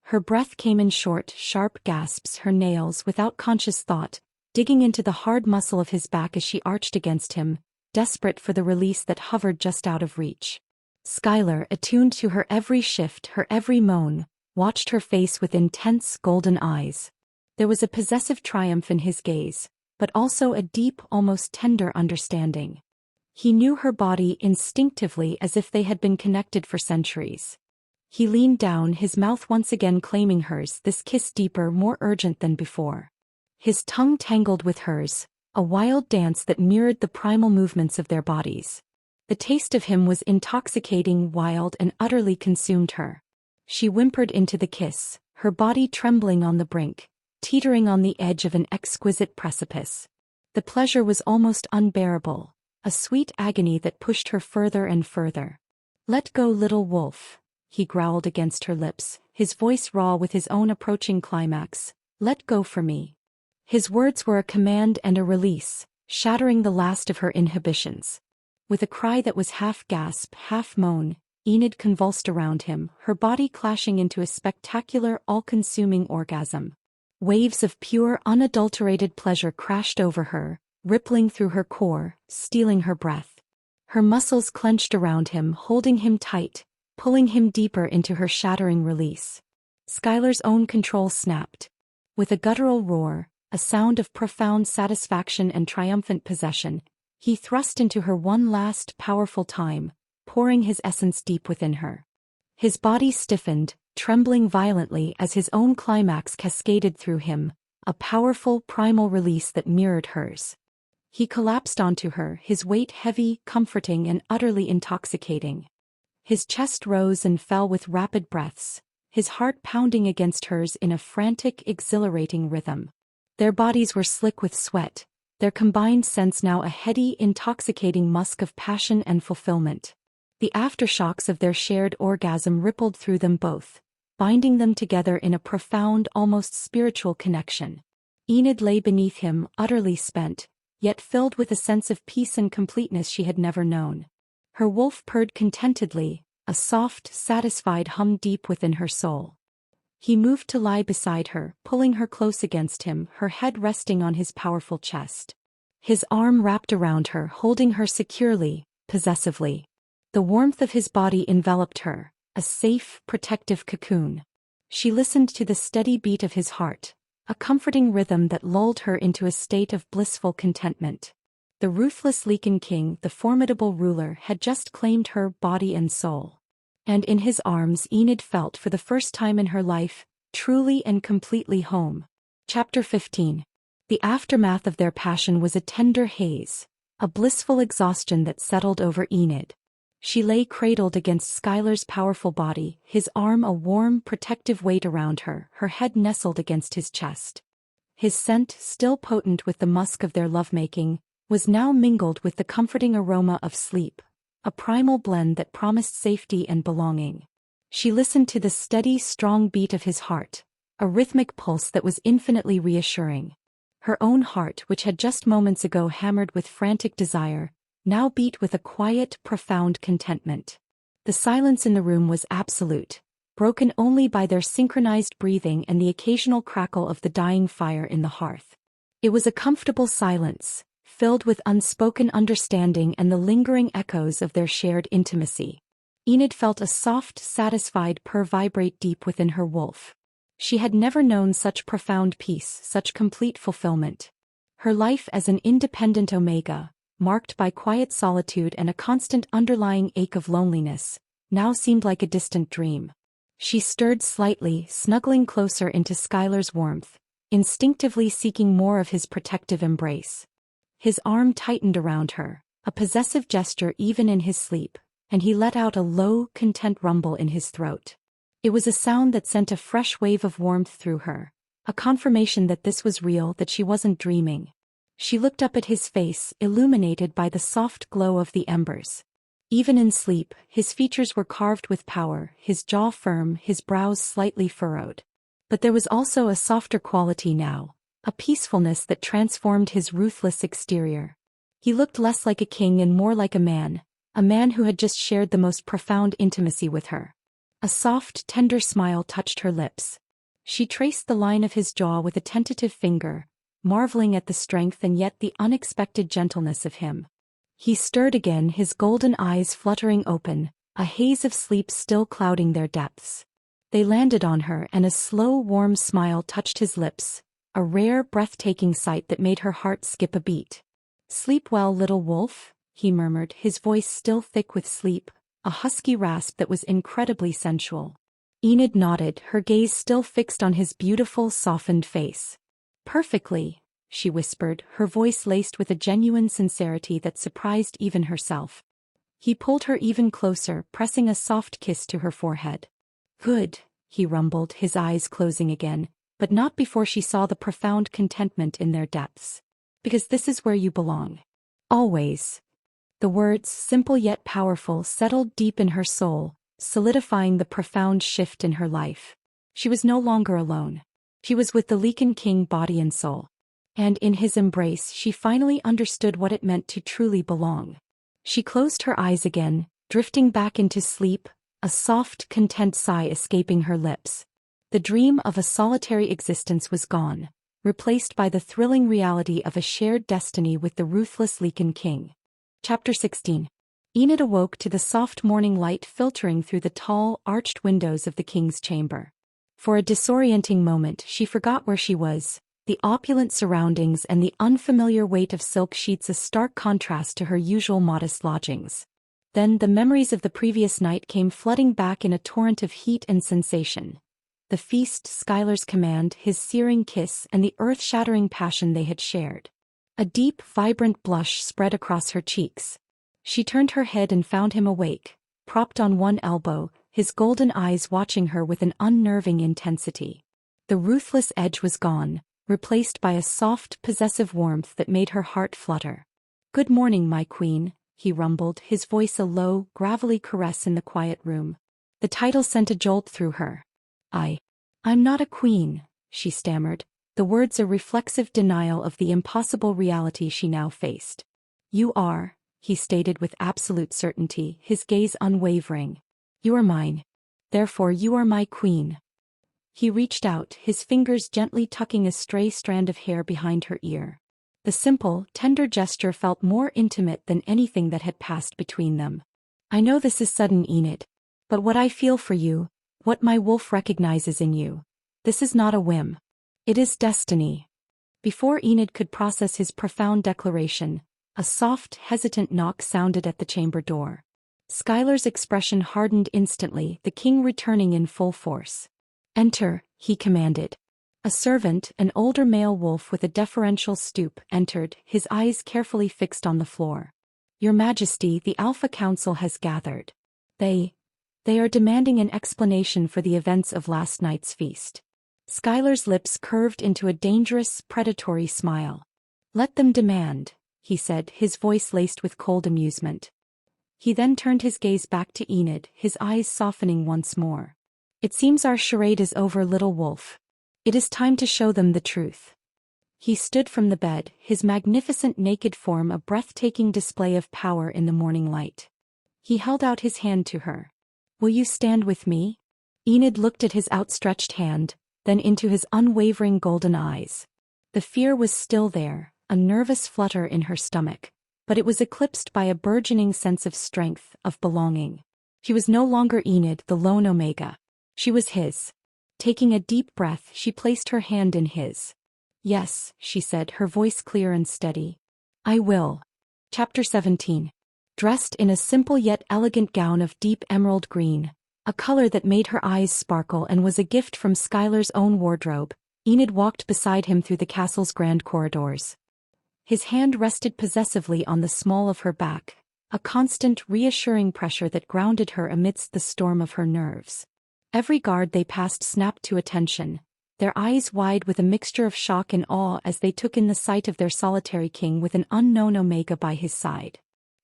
Her breath came in short, sharp gasps, her nails, without conscious thought, digging into the hard muscle of his back as she arched against him, desperate for the release that hovered just out of reach. Skyler, attuned to her every shift, her every moan, watched her face with intense, golden eyes. There was a possessive triumph in his gaze, but also a deep, almost tender understanding. He knew her body instinctively as if they had been connected for centuries. He leaned down, his mouth once again claiming hers, this kiss deeper, more urgent than before. His tongue tangled with hers, a wild dance that mirrored the primal movements of their bodies. The taste of him was intoxicating, wild, and utterly consumed her. She whimpered into the kiss, her body trembling on the brink, teetering on the edge of an exquisite precipice. The pleasure was almost unbearable, a sweet agony that pushed her further and further. "Let go, little wolf," he growled against her lips, his voice raw with his own approaching climax. "Let go for me." His words were a command and a release, shattering the last of her inhibitions. With a cry that was half gasp, half moan, Enid convulsed around him, her body clashing into a spectacular, all-consuming orgasm. Waves of pure, unadulterated pleasure crashed over her, rippling through her core, stealing her breath. Her muscles clenched around him, holding him tight, pulling him deeper into her shattering release. Skyler's own control snapped. With a guttural roar, a sound of profound satisfaction and triumphant possession, he thrust into her one last, powerful time, pouring his essence deep within her. His body stiffened, trembling violently as his own climax cascaded through him, a powerful, primal release that mirrored hers. He collapsed onto her, his weight heavy, comforting, and utterly intoxicating. His chest rose and fell with rapid breaths, his heart pounding against hers in a frantic, exhilarating rhythm. Their bodies were slick with sweat, their combined scents now a heady, intoxicating musk of passion and fulfillment. The aftershocks of their shared orgasm rippled through them both, binding them together in a profound, almost spiritual connection. Enid lay beneath him, utterly spent, yet filled with a sense of peace and completeness she had never known. Her wolf purred contentedly, a soft, satisfied hum deep within her soul. He moved to lie beside her, pulling her close against him, her head resting on his powerful chest. His arm wrapped around her, holding her securely, possessively. The warmth of his body enveloped her, a safe, protective cocoon. She listened to the steady beat of his heart, a comforting rhythm that lulled her into a state of blissful contentment. The ruthless Lycan King, the formidable ruler, had just claimed her body and soul. And in his arms Enid felt for the first time in her life, truly and completely home. Chapter 15. The aftermath of their passion was a tender haze, a blissful exhaustion that settled over Enid. She lay cradled against Skyler's powerful body, his arm a warm, protective weight around her, her head nestled against his chest. His scent, still potent with the musk of their lovemaking, was now mingled with the comforting aroma of sleep, a primal blend that promised safety and belonging. She listened to the steady, strong beat of his heart, a rhythmic pulse that was infinitely reassuring. Her own heart, which had just moments ago hammered with frantic desire, now beat with a quiet, profound contentment. The silence in the room was absolute, broken only by their synchronized breathing and the occasional crackle of the dying fire in the hearth. It was a comfortable silence, filled with unspoken understanding and the lingering echoes of their shared intimacy. Enid felt a soft, satisfied purr vibrate deep within her wolf. She had never known such profound peace, such complete fulfillment. Her life as an independent omega, marked by quiet solitude and a constant underlying ache of loneliness, now seemed like a distant dream. She stirred slightly, snuggling closer into Skyler's warmth, instinctively seeking more of his protective embrace. His arm tightened around her, a possessive gesture even in his sleep, and he let out a low, content rumble in his throat. It was a sound that sent a fresh wave of warmth through her, a confirmation that this was real, that she wasn't dreaming. She looked up at his face, illuminated by the soft glow of the embers. Even in sleep, his features were carved with power, his jaw firm, his brows slightly furrowed. But there was also a softer quality now, a peacefulness that transformed his ruthless exterior. He looked less like a king and more like a man who had just shared the most profound intimacy with her. A soft, tender smile touched her lips. She traced the line of his jaw with a tentative finger, marveling at the strength and yet the unexpected gentleness of him. He stirred again, his golden eyes fluttering open, a haze of sleep still clouding their depths. They landed on her, and a slow, warm smile touched his lips, a rare, breathtaking sight that made her heart skip a beat. "Sleep well, little wolf," he murmured, his voice still thick with sleep, a husky rasp that was incredibly sensual. Enid nodded, her gaze still fixed on his beautiful, softened face. "Perfectly," she whispered, her voice laced with a genuine sincerity that surprised even herself. He pulled her even closer, pressing a soft kiss to her forehead. "Good," he rumbled, his eyes closing again, but not before she saw the profound contentment in their depths. "Because this is where you belong. Always." The words, simple yet powerful, settled deep in her soul, solidifying the profound shift in her life. She was no longer alone. She was with the Lycan King, body and soul. And in his embrace she finally understood what it meant to truly belong. She closed her eyes again, drifting back into sleep, a soft, content sigh escaping her lips. The dream of a solitary existence was gone, replaced by the thrilling reality of a shared destiny with the ruthless Lycan King. Chapter 16. Enid awoke to the soft morning light filtering through the tall, arched windows of the king's chamber. For a disorienting moment she forgot where she was, the opulent surroundings and the unfamiliar weight of silk sheets a stark contrast to her usual modest lodgings. Then the memories of the previous night came flooding back in a torrent of heat and sensation. The feast, Skyler's command, his searing kiss, and the earth-shattering passion they had shared. A deep, vibrant blush spread across her cheeks. She turned her head and found him awake, propped on one elbow, his golden eyes watching her with an unnerving intensity. The ruthless edge was gone, replaced by a soft, possessive warmth that made her heart flutter. "Good morning, my queen," he rumbled, his voice a low, gravelly caress in the quiet room. The title sent a jolt through her. I'm not a queen," she stammered, the words a reflexive denial of the impossible reality she now faced. "You are," he stated with absolute certainty, his gaze unwavering. "You are mine. Therefore you are my queen." He reached out, his fingers gently tucking a stray strand of hair behind her ear. The simple, tender gesture felt more intimate than anything that had passed between them. "I know this is sudden, Enid. But what I feel for you, what my wolf recognizes in you, this is not a whim. It is destiny." Before Enid could process his profound declaration, a soft, hesitant knock sounded at the chamber door. Skyler's expression hardened instantly, the king returning in full force. "Enter," he commanded. A servant, an older male wolf with a deferential stoop, entered, his eyes carefully fixed on the floor. "Your Majesty, the Alpha Council has gathered. They are demanding an explanation for the events of last night's feast." Skyler's lips curved into a dangerous, predatory smile. "Let them demand," he said, his voice laced with cold amusement. He then turned his gaze back to Enid, his eyes softening once more. "It seems our charade is over, little wolf. It is time to show them the truth." He stood from the bed, his magnificent naked form a breathtaking display of power in the morning light. He held out his hand to her. "Will you stand with me?" Enid looked at his outstretched hand, then into his unwavering golden eyes. The fear was still there, a nervous flutter in her stomach, but it was eclipsed by a burgeoning sense of strength, of belonging. She was no longer Enid, the lone Omega. She was his. Taking a deep breath, she placed her hand in his. "Yes," she said, her voice clear and steady. "I will." Chapter 17. Dressed in a simple yet elegant gown of deep emerald green, a color that made her eyes sparkle and was a gift from Skyler's own wardrobe, Enid walked beside him through the castle's grand corridors. His hand rested possessively on the small of her back, a constant, reassuring pressure that grounded her amidst the storm of her nerves. Every guard they passed snapped to attention, their eyes wide with a mixture of shock and awe as they took in the sight of their solitary king with an unknown Omega by his side.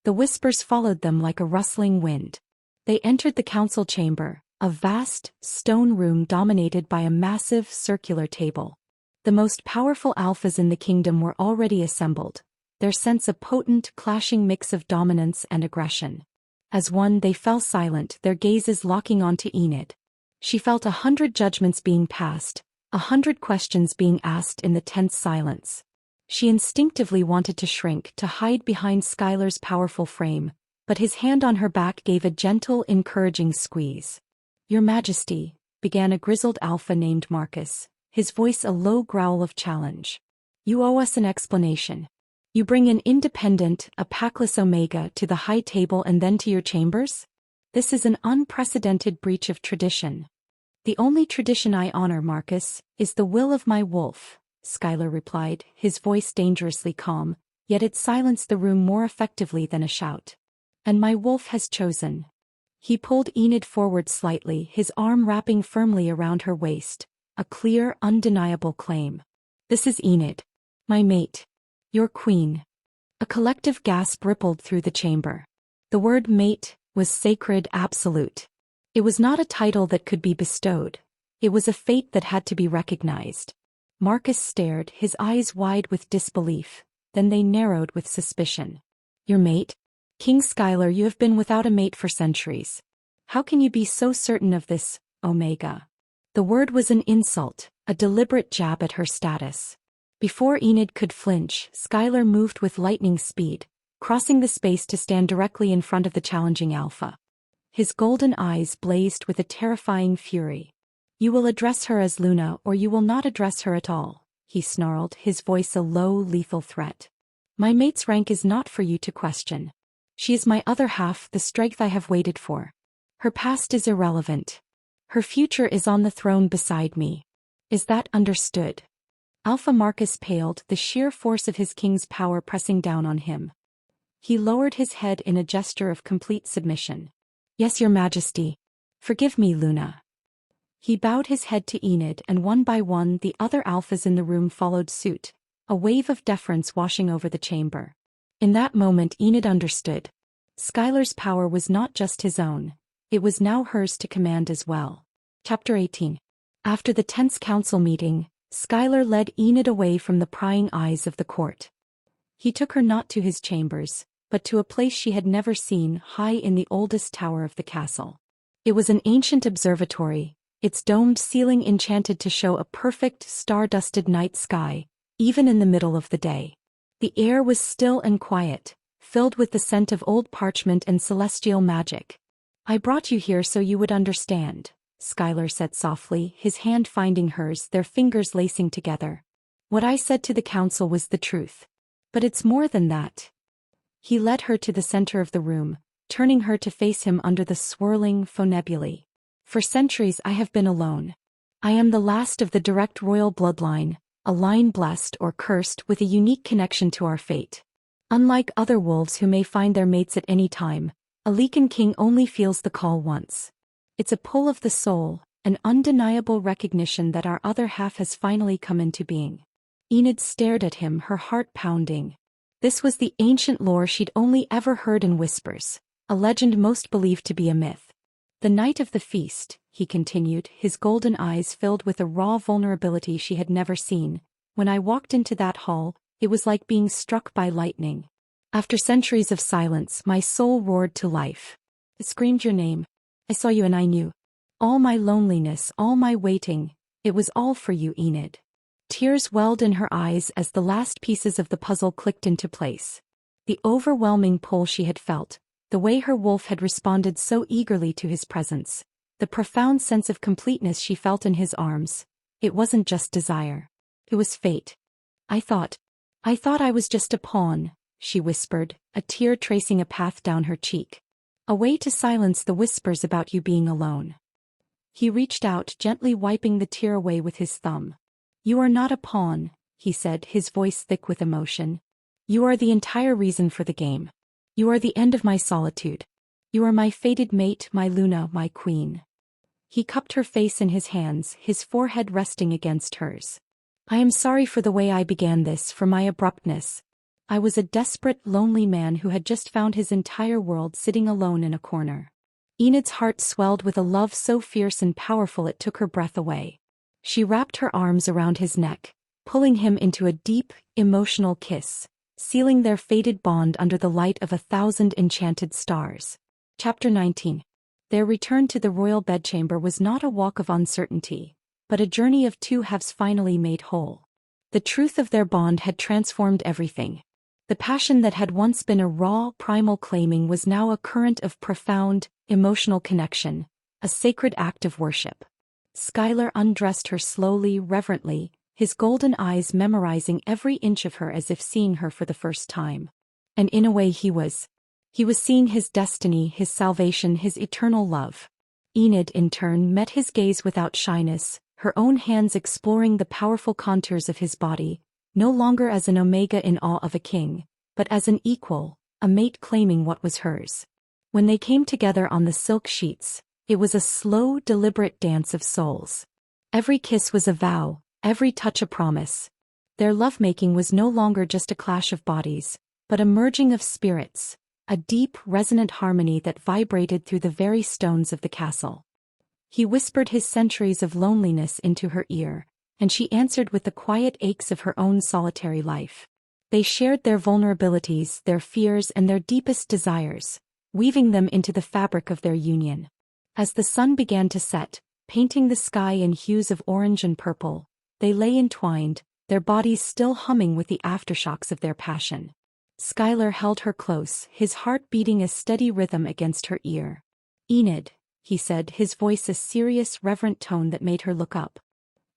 The whispers followed them like a rustling wind. They entered the council chamber, a vast, stone room dominated by a massive, circular table. The most powerful alphas in the kingdom were already assembled, their sense a potent, clashing mix of dominance and aggression. As one, they fell silent, their gazes locking onto Enid. She felt 100 judgments being passed, 100 questions being asked in the tense silence. She instinctively wanted to shrink, to hide behind Skyler's powerful frame, but his hand on her back gave a gentle, encouraging squeeze. "Your Majesty," began a grizzled alpha named Marcus, his voice a low growl of challenge. "You owe us an explanation. You bring an independent, a packless Omega to the high table and then to your chambers? This is an unprecedented breach of tradition." "The only tradition I honor, Marcus, is the will of my wolf," Skyler replied, his voice dangerously calm, yet it silenced the room more effectively than a shout. "And my wolf has chosen." He pulled Enid forward slightly, his arm wrapping firmly around her waist, a clear, undeniable claim. "This is Enid. My mate. Your queen." A collective gasp rippled through the chamber. The word mate was sacred, absolute. It was not a title that could be bestowed. It was a fate that had to be recognized. Marcus stared, his eyes wide with disbelief, then they narrowed with suspicion. "Your mate? King Skyler, you have been without a mate for centuries. How can you be so certain of this, Omega?" The word was an insult, a deliberate jab at her status. Before Enid could flinch, Skyler moved with lightning speed, crossing the space to stand directly in front of the challenging alpha. His golden eyes blazed with a terrifying fury. "You will address her as Luna or you will not address her at all," he snarled, his voice a low, lethal threat. "My mate's rank is not for you to question. She is my other half, the strength I have waited for. Her past is irrelevant. Her future is on the throne beside me. Is that understood?" Alpha Marcus paled, the sheer force of his king's power pressing down on him. He lowered his head in a gesture of complete submission. "Yes, Your Majesty. Forgive me, Luna." He bowed his head to Enid, and one by one the other alphas in the room followed suit, a wave of deference washing over the chamber. In that moment Enid understood. Skyler's power was not just his own, it was now hers to command as well. Chapter 18. After the tense council meeting, Skyler led Enid away from the prying eyes of the court. He took her not to his chambers, but to a place she had never seen, high in the oldest tower of the castle. It was an ancient observatory, its domed ceiling enchanted to show a perfect, star-dusted night sky, even in the middle of the day. The air was still and quiet, filled with the scent of old parchment and celestial magic. "I brought you here so you would understand," Skyler said softly, his hand finding hers, their fingers lacing together. "What I said to the council was the truth. But it's more than that." He led her to the center of the room, turning her to face him under the swirling formidable. "For centuries I have been alone. I am the last of the direct royal bloodline, a line blessed or cursed with a unique connection to our fate. Unlike other wolves who may find their mates at any time, a Lycan King only feels the call once. It's a pull of the soul, an undeniable recognition that our other half has finally come into being." Enid stared at him, her heart pounding. This was the ancient lore she'd only ever heard in whispers, a legend most believed to be a myth. "The night of the feast," he continued, his golden eyes filled with a raw vulnerability she had never seen, "when I walked into that hall, it was like being struck by lightning. After centuries of silence, my soul roared to life. It screamed your name. I saw you and I knew. All my loneliness, all my waiting, it was all for you, Enid." Tears welled in her eyes as the last pieces of the puzzle clicked into place. The overwhelming pull she had felt, the way her wolf had responded so eagerly to his presence, the profound sense of completeness she felt in his arms, it wasn't just desire. It was fate. I thought I was just a pawn," she whispered, a tear tracing a path down her cheek. "A way to silence the whispers about you being alone." He reached out, gently wiping the tear away with his thumb. "You are not a pawn," he said, his voice thick with emotion. "You are the entire reason for the game. You are the end of my solitude. You are my fated mate, my Luna, my queen. He cupped her face in his hands, his forehead resting against hers. I am sorry for the way I began this, for my abruptness. I was a desperate, lonely man who had just found his entire world sitting alone in a corner. Enid's heart swelled with a love so fierce and powerful it took her breath away. She wrapped her arms around his neck, pulling him into a deep, emotional kiss, sealing their fated bond under the light of 1,000 enchanted stars. Chapter 19. Their return to the royal bedchamber was not a walk of uncertainty, but a journey of two halves finally made whole. The truth of their bond had transformed everything. The passion that had once been a raw, primal claiming was now a current of profound, emotional connection, a sacred act of worship. Skyler undressed her slowly, reverently, his golden eyes memorizing every inch of her as if seeing her for the first time. And in a way he was seeing his destiny, his salvation, his eternal love. Enid, in turn, met his gaze without shyness, her own hands exploring the powerful contours of his body, no longer as an omega in awe of a king, but as an equal, a mate claiming what was hers. When they came together on the silk sheets, it was a slow, deliberate dance of souls. Every kiss was a vow, every touch a promise. Their lovemaking was no longer just a clash of bodies, but a merging of spirits, a deep, resonant harmony that vibrated through the very stones of the castle. He whispered his centuries of loneliness into her ear, and she answered with the quiet aches of her own solitary life. They shared their vulnerabilities, their fears, and their deepest desires, weaving them into the fabric of their union. As the sun began to set, painting the sky in hues of orange and purple, they lay entwined, their bodies still humming with the aftershocks of their passion. Skyler held her close, his heart beating a steady rhythm against her ear. "Enid," he said, his voice a serious, reverent tone that made her look up.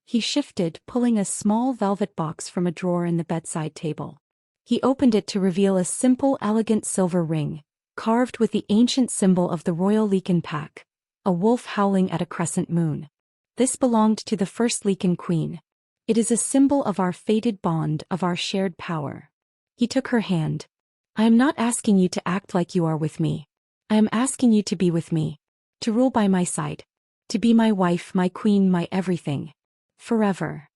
He shifted, pulling a small velvet box from a drawer in the bedside table. He opened it to reveal a simple, elegant silver ring, carved with the ancient symbol of the royal Lycan pack, a wolf howling at a crescent moon. This belonged to the first Lycan queen. It is a symbol of our fated bond, of our shared power. He took her hand. I am not asking you to act like you are with me. I am asking you to be with me. To rule by my side. To be my wife, my queen, my everything. Forever.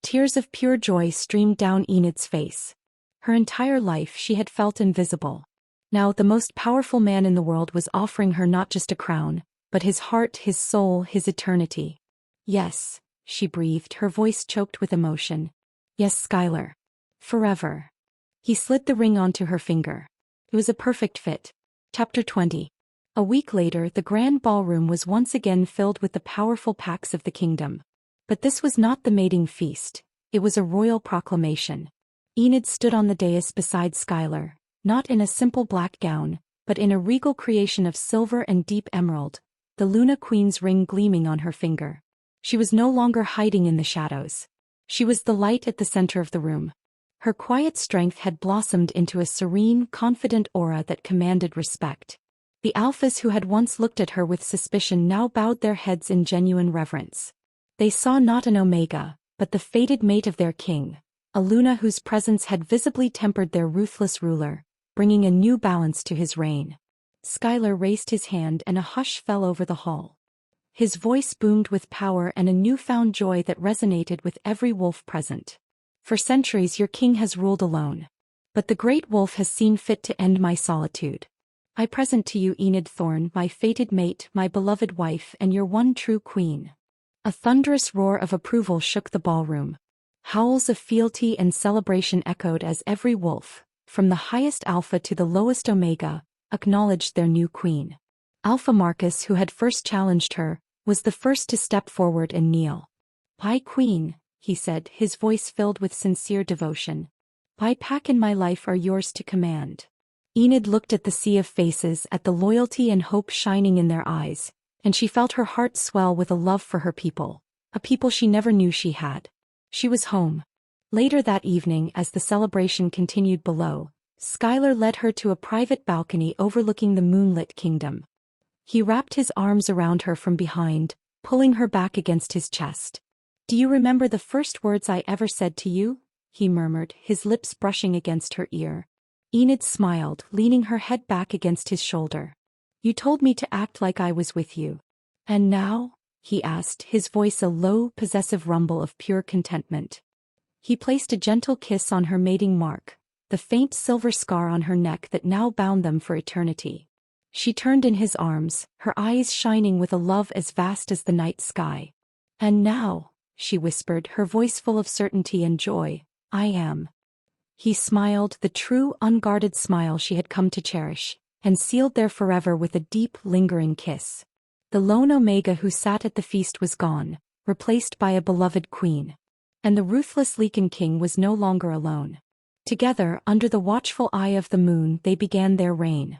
Tears of pure joy streamed down Enid's face. Her entire life she had felt invisible. Now the most powerful man in the world was offering her not just a crown, but his heart, his soul, his eternity. Yes, she breathed, her voice choked with emotion. Yes, Skyler. Forever. He slid the ring onto her finger. It was a perfect fit. Chapter 20. A week later, the grand ballroom was once again filled with the powerful packs of the kingdom. But this was not the mating feast, it was a royal proclamation. Enid stood on the dais beside Skyler, not in a simple black gown, but in a regal creation of silver and deep emerald, the Luna Queen's ring gleaming on her finger. She was no longer hiding in the shadows. She was the light at the center of the room. Her quiet strength had blossomed into a serene, confident aura that commanded respect. The alphas who had once looked at her with suspicion now bowed their heads in genuine reverence. They saw not an omega, but the fated mate of their king, a Luna whose presence had visibly tempered their ruthless ruler, bringing a new balance to his reign. Skyler raised his hand and a hush fell over the hall. His voice boomed with power and a newfound joy that resonated with every wolf present. For centuries your king has ruled alone. But the great wolf has seen fit to end my solitude. I present to you Enid Thorne, my fated mate, my beloved wife, and your one true queen. A thunderous roar of approval shook the ballroom. Howls of fealty and celebration echoed as every wolf, from the highest alpha to the lowest omega, acknowledged their new queen. Alpha Marcus, who had first challenged her, was the first to step forward and kneel. "My queen," he said, his voice filled with sincere devotion. "My pack and my life are yours to command." Enid looked at the sea of faces, at the loyalty and hope shining in their eyes, and she felt her heart swell with a love for her people, a people she never knew she had. She was home. Later that evening, as the celebration continued below, Skyler led her to a private balcony overlooking the moonlit kingdom. He wrapped his arms around her from behind, pulling her back against his chest. "Do you remember the first words I ever said to you?" he murmured, his lips brushing against her ear. Enid smiled, leaning her head back against his shoulder. You told me to act like I was with you. And now? He asked, his voice a low, possessive rumble of pure contentment. He placed a gentle kiss on her mating mark, the faint silver scar on her neck that now bound them for eternity. She turned in his arms, her eyes shining with a love as vast as the night sky. And now, she whispered, her voice full of certainty and joy, I am. He smiled, the true, unguarded smile she had come to cherish, and sealed there forever with a deep, lingering kiss. The lone Omega who sat at the feast was gone, replaced by a beloved queen. And the ruthless Lycan King was no longer alone. Together, under the watchful eye of the moon, they began their reign.